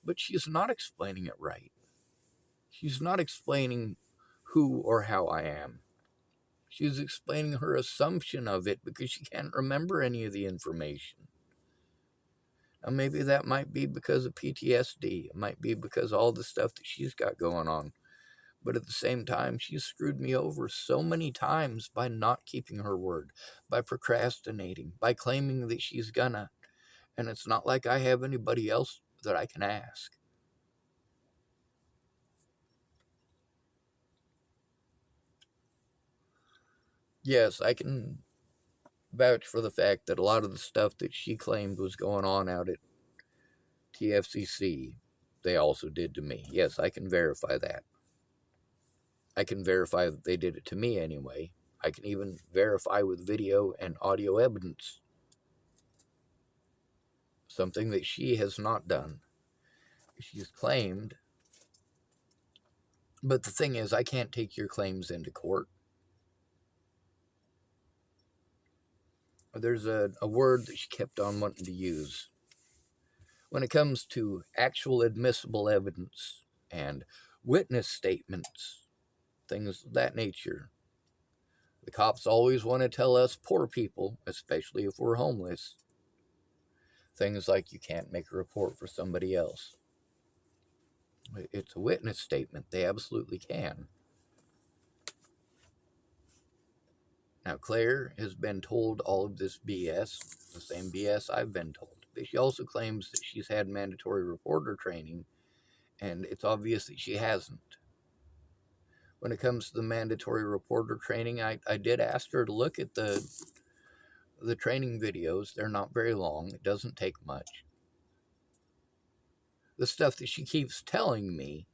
[SPEAKER 1] But she's not explaining it right. She's not explaining who or how I am. She's explaining her assumption of it because she can't remember any of the information. Now, maybe that might be because of PTSD. It might be because of all the stuff that she's got going on. But at the same time, she's screwed me over so many times by not keeping her word, by procrastinating, by claiming that she's gonna. And it's not like I have anybody else that I can ask. Yes, I can vouch for the fact that a lot of the stuff that she claimed was going on out at TFCC, they also did to me. Yes, I can verify that. I can verify that they did it to me anyway. I can even verify with video and audio evidence. Something that she has not done. She's claimed. But the thing is, I can't take your claims into court. There's a word that she kept on wanting to use. When it comes to actual admissible evidence and witness statements, things of that nature, the cops always want to tell us poor people, especially if we're homeless, things like you can't make a report for somebody else. It's a witness statement. They absolutely can. Now, Claire has been told all of this BS, the same BS I've been told. But she also claims that she's had mandatory reporter training, and it's obvious that she hasn't. When it comes to the mandatory reporter training, I did ask her to look at the training videos. They're not very long. It doesn't take much. The stuff that she keeps telling me,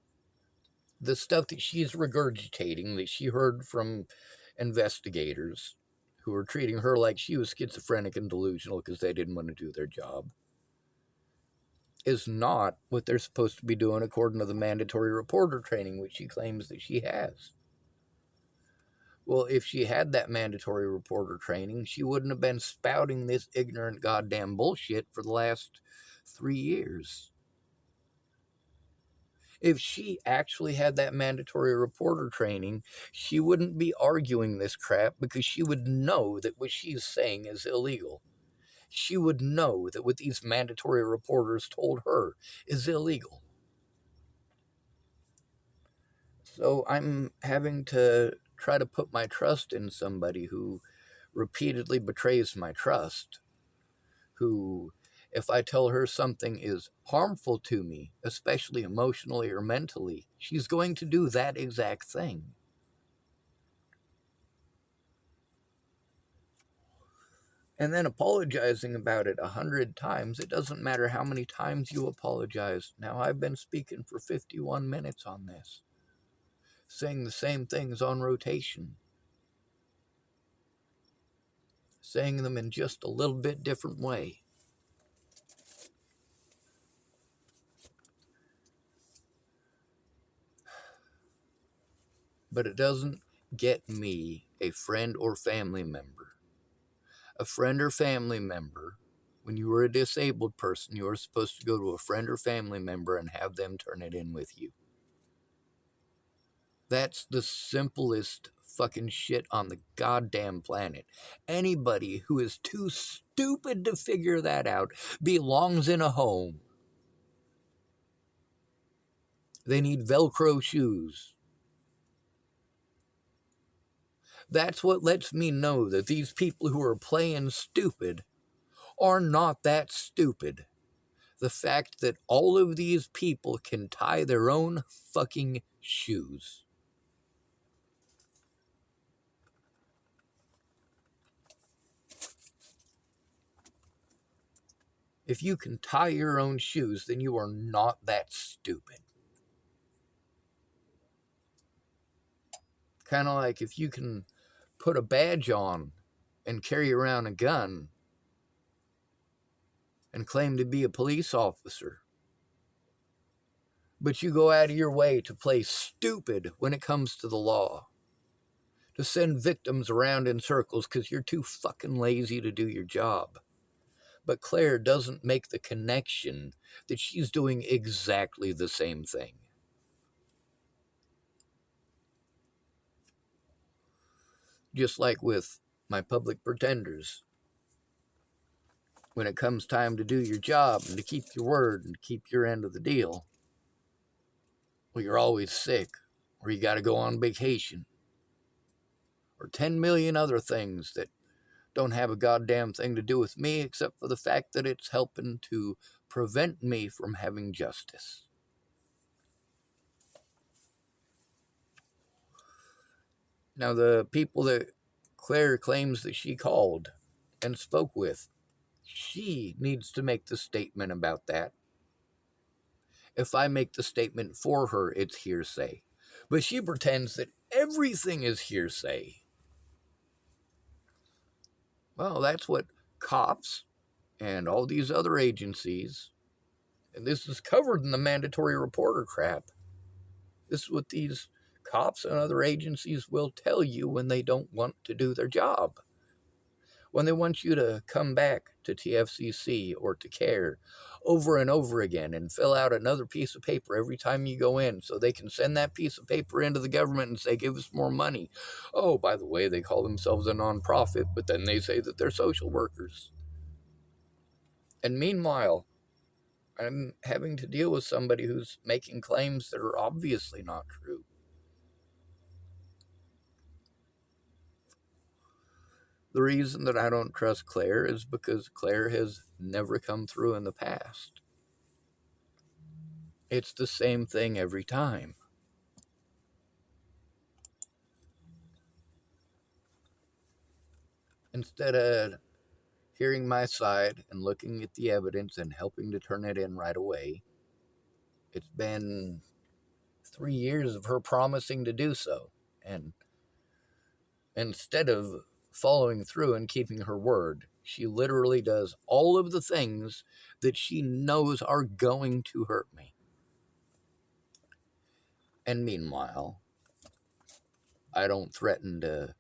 [SPEAKER 1] the stuff that she's regurgitating that she heard from investigators who were treating her like she was schizophrenic and delusional because they didn't want to do their job, is not what they're supposed to be doing according to the mandatory reporter training, which she claims that she has. Well, if she had that mandatory reporter training, she wouldn't have been spouting this ignorant goddamn bullshit for the last 3 years. If she actually had that mandatory reporter training, she wouldn't be arguing this crap because she would know that what she's saying is illegal. She would know that what these mandatory reporters told her is illegal. So I'm having to try to put my trust in somebody who repeatedly betrays my trust, who, if I tell her something is harmful to me, especially emotionally or mentally, she's going to do that exact thing. And then apologizing about it 100 times. It doesn't matter how many times you apologize. Now, I've been speaking for 51 minutes on this, saying the same things on rotation, saying them in just a little bit different way. But it doesn't get me a friend or family member. A friend or family member, when you are a disabled person, you are supposed to go to a friend or family member and have them turn it in with you. That's the simplest fucking shit on the goddamn planet. Anybody who is too stupid to figure that out belongs in a home. They need Velcro shoes. That's what lets me know that these people who are playing stupid are not that stupid. The fact that all of these people can tie their own fucking shoes. If you can tie your own shoes, then you are not that stupid. Kind of like if you can put a badge on and carry around a gun and claim to be a police officer, but you go out of your way to play stupid when it comes to the law, to send victims around in circles because you're too fucking lazy to do your job. But Claire doesn't make the connection that she's doing exactly the same thing. Just like with my public pretenders. When it comes time to do your job and to keep your word and to keep your end of the deal, well, you're always sick, or you got to go on vacation, or 10 million other things that don't have a goddamn thing to do with me except for the fact that it's helping to prevent me from having justice. Now, the people that Claire claims that she called and spoke with, she needs to make the statement about that. If I make the statement for her, it's hearsay. But she pretends that everything is hearsay. Well, that's what cops and all these other agencies, and this is covered in the mandatory reporter crap. This is what these cops and other agencies will tell you when they don't want to do their job. When they want you to come back to TFCC or to CARE over and over again and fill out another piece of paper every time you go in so they can send that piece of paper into the government and say, give us more money. Oh, by the way, they call themselves a nonprofit, but then they say that they're social workers. And meanwhile, I'm having to deal with somebody who's making claims that are obviously not true. The reason that I don't trust Claire is because Claire has never come through in the past. It's the same thing every time. Instead of hearing my side and looking at the evidence and helping to turn it in right away, it's been 3 years of her promising to do so. And instead of following through and keeping her word, she literally does all of the things that she knows are going to hurt me. And meanwhile, I don't threaten to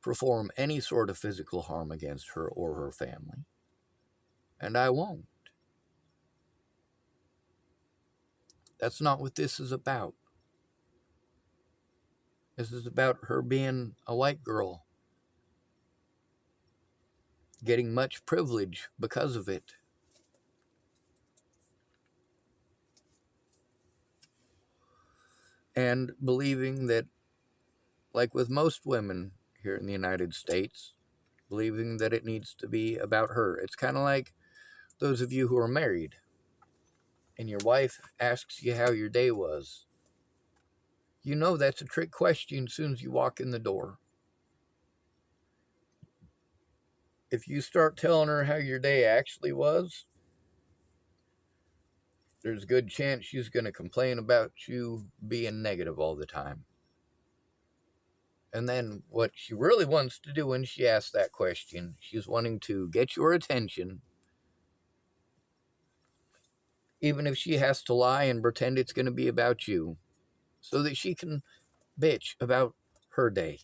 [SPEAKER 1] perform any sort of physical harm against her or her family. And I won't. That's not what this is about. This is about her being a white girl, getting much privilege because of it. And believing that, like with most women here in the United States, believing that it needs to be about her. It's kind of like those of you who are married and your wife asks you how your day was. You know that's a trick question as soon as you walk in the door. If you start telling her how your day actually was, there's a good chance she's going to complain about you being negative all the time. And then what she really wants to do when she asks that question, she's wanting to get your attention, even if she has to lie and pretend it's going to be about you, so that she can bitch about her day.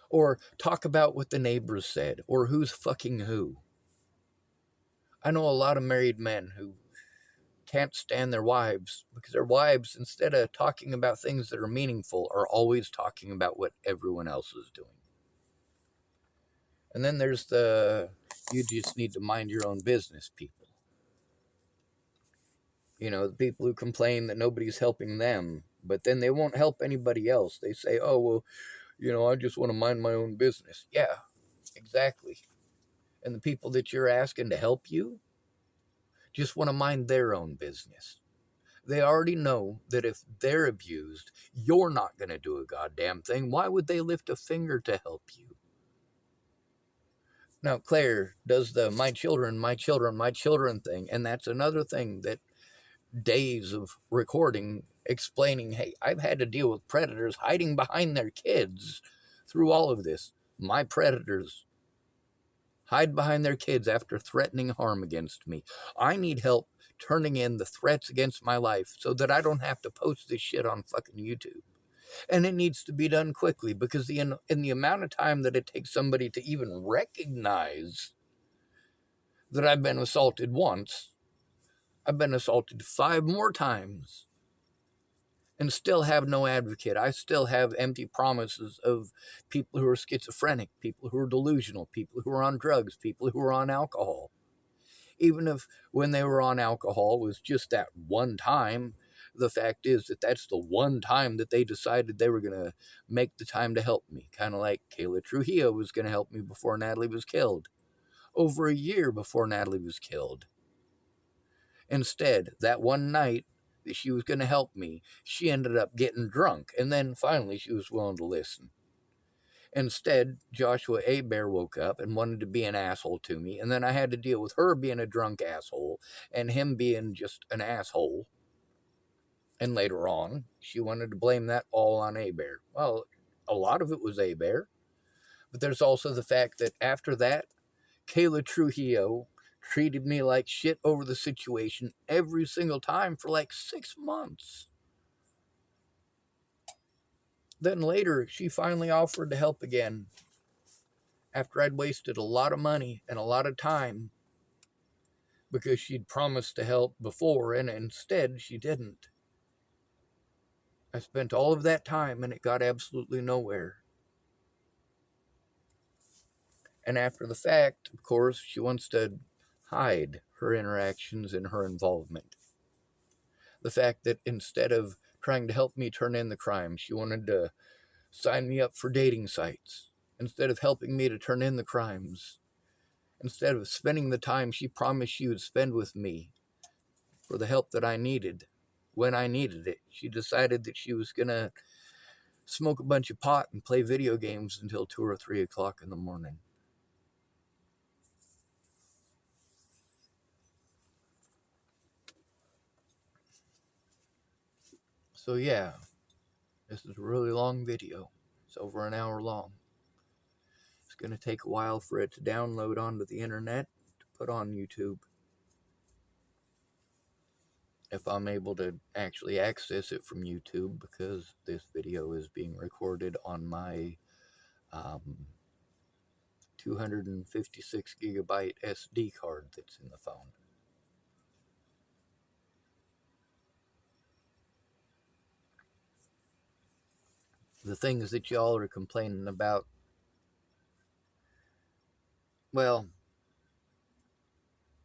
[SPEAKER 1] Or talk about what the neighbors said, or who's fucking who. I know a lot of married men who can't stand their wives because their wives, instead of talking about things that are meaningful, are always talking about what everyone else is doing. And then there's the you just need to mind your own business people. You know, the people who complain that nobody's helping them, but then they won't help anybody else. They say, oh, well, I just want to mind my own business. Yeah, exactly. And the people that you're asking to help you just want to mind their own business. They already know that if they're abused, you're not going to do a goddamn thing. Why would they lift a finger to help you? Now, Claire does the my children, my children, my children thing. And that's another thing that days of recording explaining, hey, I've had to deal with predators hiding behind their kids through all of this. My predators hide behind their kids after threatening harm against me. I need help turning in the threats against my life so that I don't have to post this shit on fucking YouTube. And it needs to be done quickly because in the amount of time that it takes somebody to even recognize that I've been assaulted once, I've been assaulted 5 more times and still have no advocate. I still have empty promises of people who are schizophrenic, people who are delusional, people who are on drugs, people who are on alcohol. Even if when they were on alcohol was just that one time, the fact is that that's the one time that they decided they were going to make the time to help me. Kind of like Kayla Trujillo was going to help me before Natalie was killed. Over a year before Natalie was killed. Instead, that one night that she was going to help me, she ended up getting drunk. And then finally she was willing to listen. Instead, Joshua Bear woke up and wanted to be an asshole to me, and then I had to deal with her being a drunk asshole and him being just an asshole. And later on, she wanted to blame that all on Bear. Well, a lot of it was Bear, but there's also the fact that after that, Kayla Trujillo treated me like shit over the situation every single time for like 6 months. Then later, she finally offered to help again after I'd wasted a lot of money and a lot of time because she'd promised to help before and instead she didn't. I spent all of that time and it got absolutely nowhere. And after the fact, of course, she wants to hide her interactions and her involvement. The fact that instead of trying to help me turn in the crime, she wanted to sign me up for dating sites. Instead of helping me to turn in the crimes, instead of spending the time she promised she would spend with me for the help that I needed when I needed it, she decided that she was going to smoke a bunch of pot and play video games until 2 or 3 o'clock in the morning. So yeah, this is a really long video. It's over an hour long. It's going to take a while for it to download onto the internet to put on YouTube. If I'm able to actually access it from YouTube, because this video is being recorded on my 256 gigabyte SD card that's in the phone. The things that y'all are complaining about, well,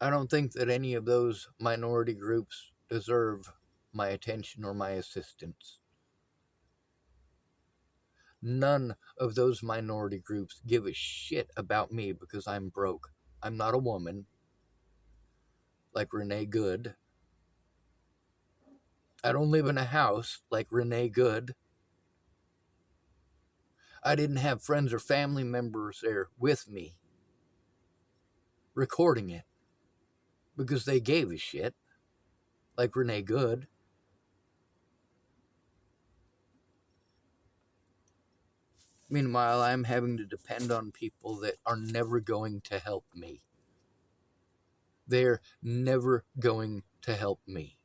[SPEAKER 1] I don't think that any of those minority groups deserve my attention or my assistance. None of those minority groups give a shit about me because I'm broke. I'm not a woman like Renee Good. I don't live in a house like Renee Good. I didn't have friends or family members there with me recording it because they gave a shit like Renee Good. Meanwhile, I'm having to depend on people that are never going to help me. They're never going to help me.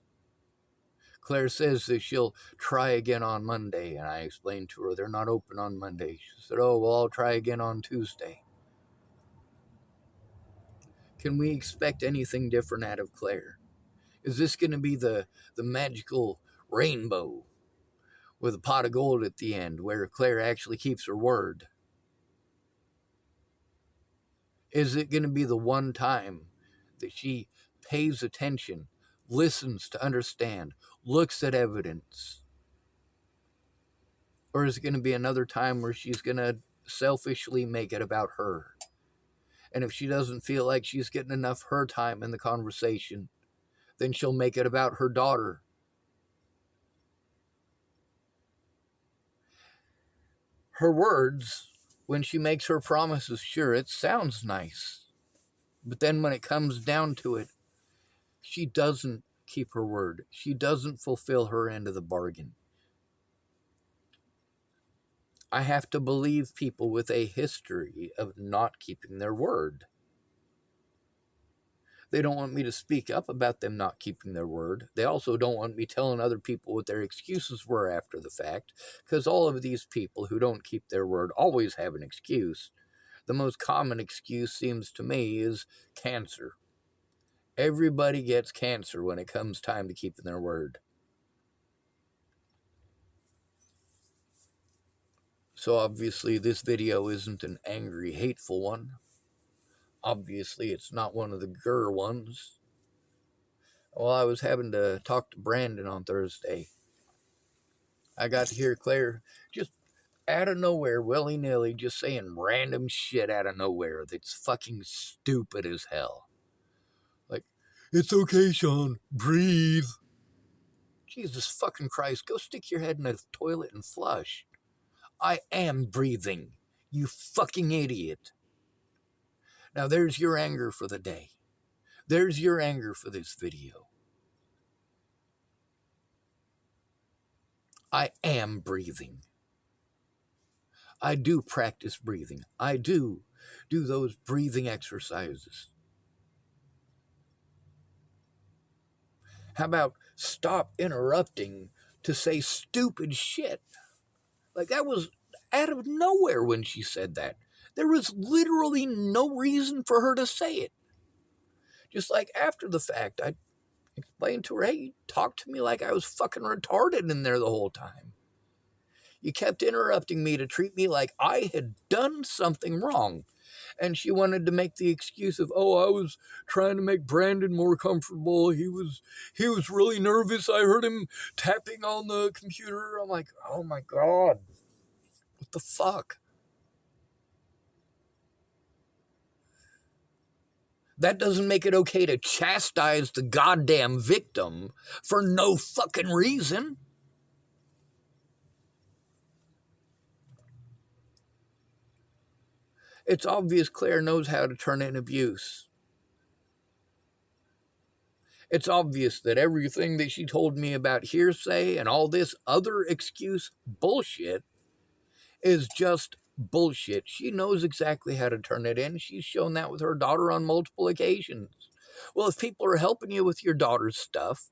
[SPEAKER 1] Claire says that she'll try again on Monday, and I explained to her they're not open on Monday. She said, oh, well, I'll try again on Tuesday. Can we expect anything different out of Claire? Is this going to be the magical rainbow with a pot of gold at the end where Claire actually keeps her word? Is it going to be the one time that she pays attention, listens to understand, looks at evidence? Or is it going to be another time where she's going to selfishly make it about her? And if she doesn't feel like she's getting enough her time in the conversation, then she'll make it about her daughter. Her words, when she makes her promises, sure, it sounds nice. But then when it comes down to it, she doesn't keep her word. She doesn't fulfill her end of the bargain. I have to believe people with a history of not keeping their word. They don't want me to speak up about them not keeping their word. They also don't want me telling other people what their excuses were after the fact, because all of these people who don't keep their word always have an excuse. The most common excuse, seems to me, is cancer. Everybody gets cancer when it comes time to keeping their word. So obviously this video isn't an angry, hateful one. Obviously it's not one of the grr ones. Well, I was having to talk to Brandon on Thursday. I got to hear Claire just out of nowhere, willy-nilly, just saying random shit out of nowhere that's fucking stupid as hell. Like, it's okay, Sean, breathe. Jesus fucking Christ, go stick your head in a toilet and flush. I am breathing, you fucking idiot. Now there's your anger for the day. There's your anger for this video. I am breathing. I do practice breathing. I do those breathing exercises. How about stop interrupting to say stupid shit? Like, that was out of nowhere when she said that. There was literally no reason for her to say it. Just like after the fact, I explained to her, hey, you talked to me like I was fucking retarded in there the whole time. You kept interrupting me to treat me like I had done something wrong. And she wanted to make the excuse of, oh, I was trying to make Brandon more comfortable. He was really nervous. I heard him tapping on the computer. I'm like, oh my God, what the fuck? That doesn't make it okay to chastise the goddamn victim for no fucking reason. It's obvious Claire knows how to turn in abuse. It's obvious that everything that she told me about hearsay and all this other excuse bullshit is just bullshit. She knows exactly how to turn it in. She's shown that with her daughter on multiple occasions. Well, if people are helping you with your daughter's stuff,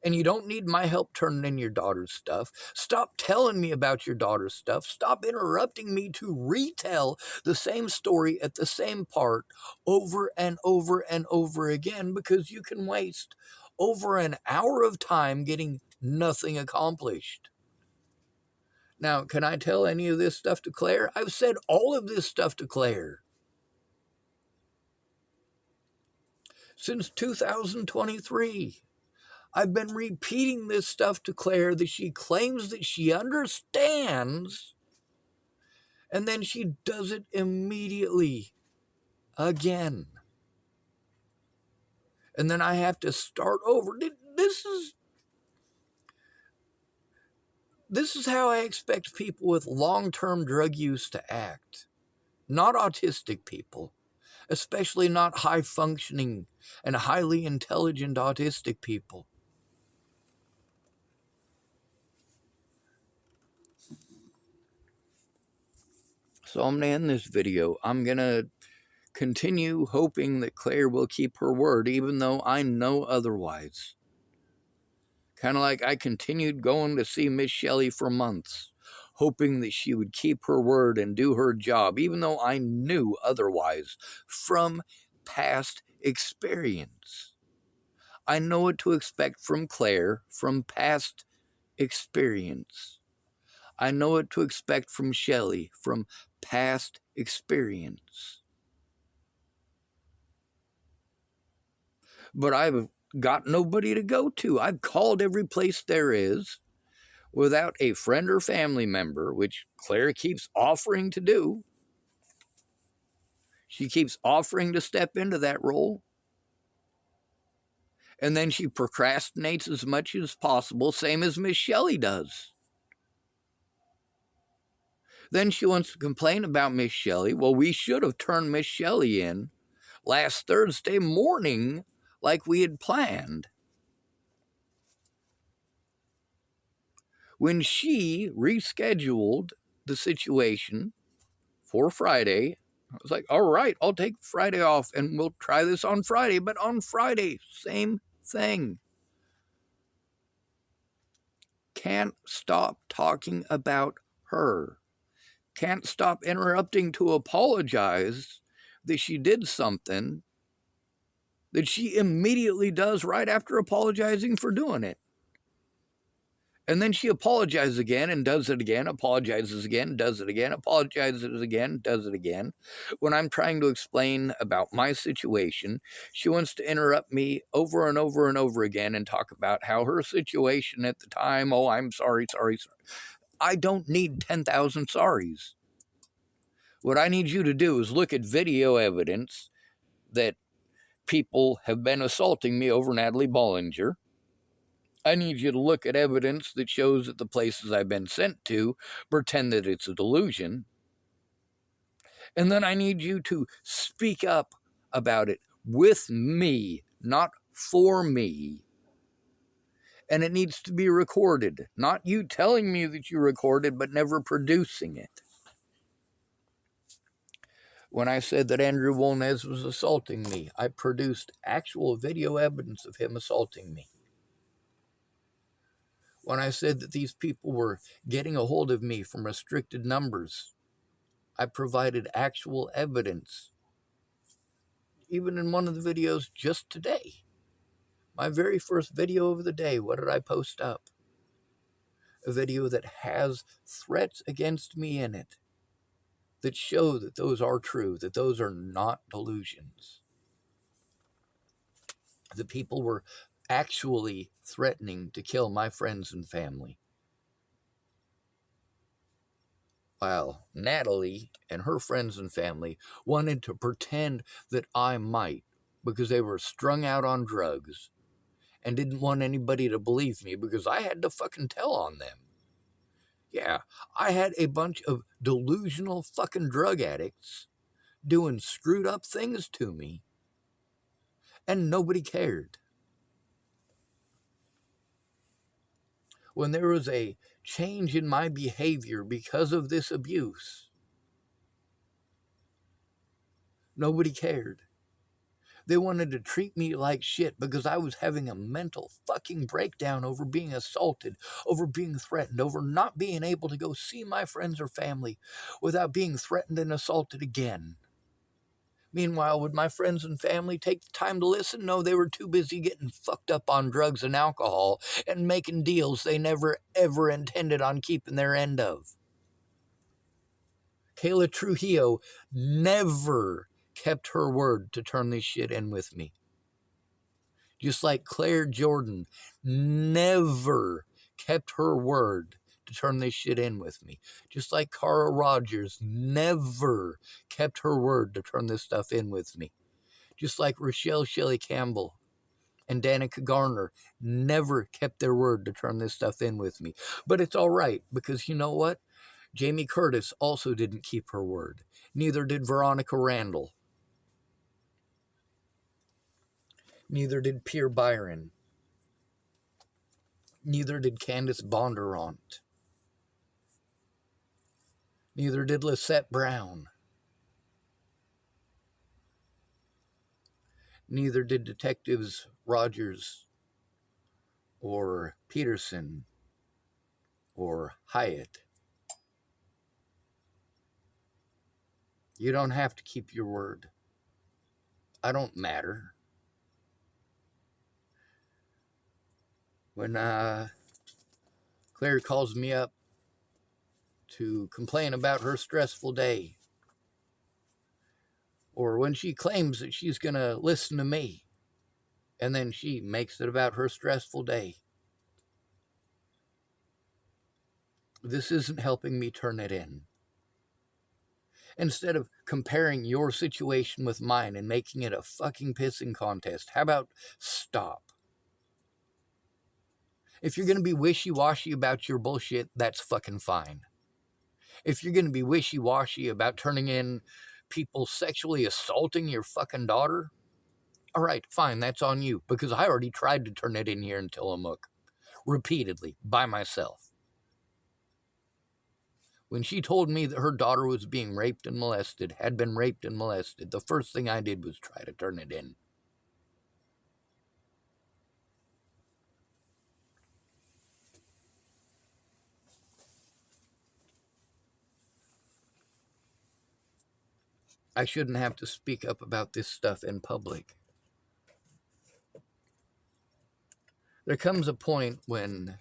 [SPEAKER 1] and you don't need my help turning in your daughter's stuff, stop telling me about your daughter's stuff. Stop interrupting me to retell the same story at the same part over and over and over again, because you can waste over an hour of time getting nothing accomplished. Now, can I tell any of this stuff to Claire? I've said all of this stuff to Claire since 2023. I've been repeating this stuff to Claire that she claims that she understands, and then she does it immediately again. And then I have to start over. This is how I expect people with long-term drug use to act. Not autistic people, especially not high-functioning and highly intelligent autistic people. So I'm going to end this video. I'm going to continue hoping that Claire will keep her word, even though I know otherwise. Kind of like I continued going to see Miss Shelley for months, hoping that she would keep her word and do her job, even though I knew otherwise from past experience. I know what to expect from Claire from past experience. I know what to expect from Shelley from past experience. But I've got nobody to go to. I've called every place there is without a friend or family member, which Claire keeps offering to do. She keeps offering to step into that role. And then she procrastinates as much as possible, same as Miss Shelley does. Then she wants to complain about Miss Shelley. Well, we should have turned Miss Shelley in last Thursday morning like we had planned. When she rescheduled the situation for Friday, I was like, all right, I'll take Friday off and we'll try this on Friday. But on Friday, same thing. Can't stop talking about her. Can't stop interrupting to apologize that she did something that she immediately does right after apologizing for doing it. And then she apologizes again and does it again, apologizes again, does it again, apologizes again, does it again. When I'm trying to explain about my situation, she wants to interrupt me over and over and over again and talk about how her situation at the time, oh, I'm sorry. I don't need 10,000 sorries. What I need you to do is look at video evidence that people have been assaulting me over Natalie Bollinger. I need you to look at evidence that shows that the places I've been sent to pretend that it's a delusion. And then I need you to speak up about it with me, not for me. And it needs to be recorded. Not you telling me that you recorded, but never producing it. When I said that Andrew Wolnez was assaulting me, I produced actual video evidence of him assaulting me. When I said that these people were getting a hold of me from restricted numbers, I provided actual evidence. Even in one of the videos just today, my very first video of the day, what did I post up? A video that has threats against me in it. that show that those are true, that those are not delusions. The people were actually threatening to kill my friends and family. While Natalie and her friends and family wanted to pretend that I might because they were strung out on drugs and didn't want anybody to believe me because I had to fucking tell on them. Yeah, I had a bunch of delusional fucking drug addicts doing screwed up things to me, and nobody cared. When there was a change in my behavior because of this abuse, nobody cared. They wanted to treat me like shit because I was having a mental fucking breakdown over being assaulted, over being threatened, over not being able to go see my friends or family without being threatened and assaulted again. Meanwhile, would my friends and family take the time to listen? No, they were too busy getting fucked up on drugs and alcohol and making deals they never ever intended on keeping their end of. Kayla Trujillo never kept her word to turn this shit in with me. Just like Claire Jordan never kept her word to turn this shit in with me. Just like Cara Rogers never kept her word to turn this stuff in with me. Just like Rochelle Shelley Campbell and Danica Garner never kept their word to turn this stuff in with me. But it's all right, because you know what? Jamie Curtis also didn't keep her word. Neither did Veronica Randall. Neither did Pierre Byron. Neither did Candace Bondurant. Neither did Lisette Brown. Neither did Detectives Rogers or Peterson or Hyatt. You don't have to keep your word. I don't matter. When Claire calls me up to complain about her stressful day, or when she claims that she's going to listen to me, and then she makes it about her stressful day, this isn't helping me turn it in. Instead of comparing your situation with mine and making it a fucking pissing contest, how about stop? If you're going to be wishy-washy about your bullshit, that's fucking fine. If you're going to be wishy-washy about turning in people sexually assaulting your fucking daughter, all right, fine, that's on you, because I already tried to turn it in here in Tillamook repeatedly by myself. When she told me that her daughter was being raped and molested, had been raped and molested, the first thing I did was try to turn it in. I shouldn't have to speak up about this stuff in public. There comes a point when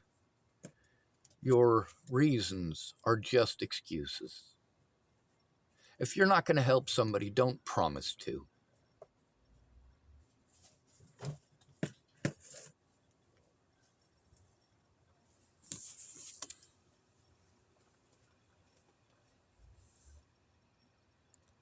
[SPEAKER 1] your reasons are just excuses. If you're not going to help somebody, don't promise to.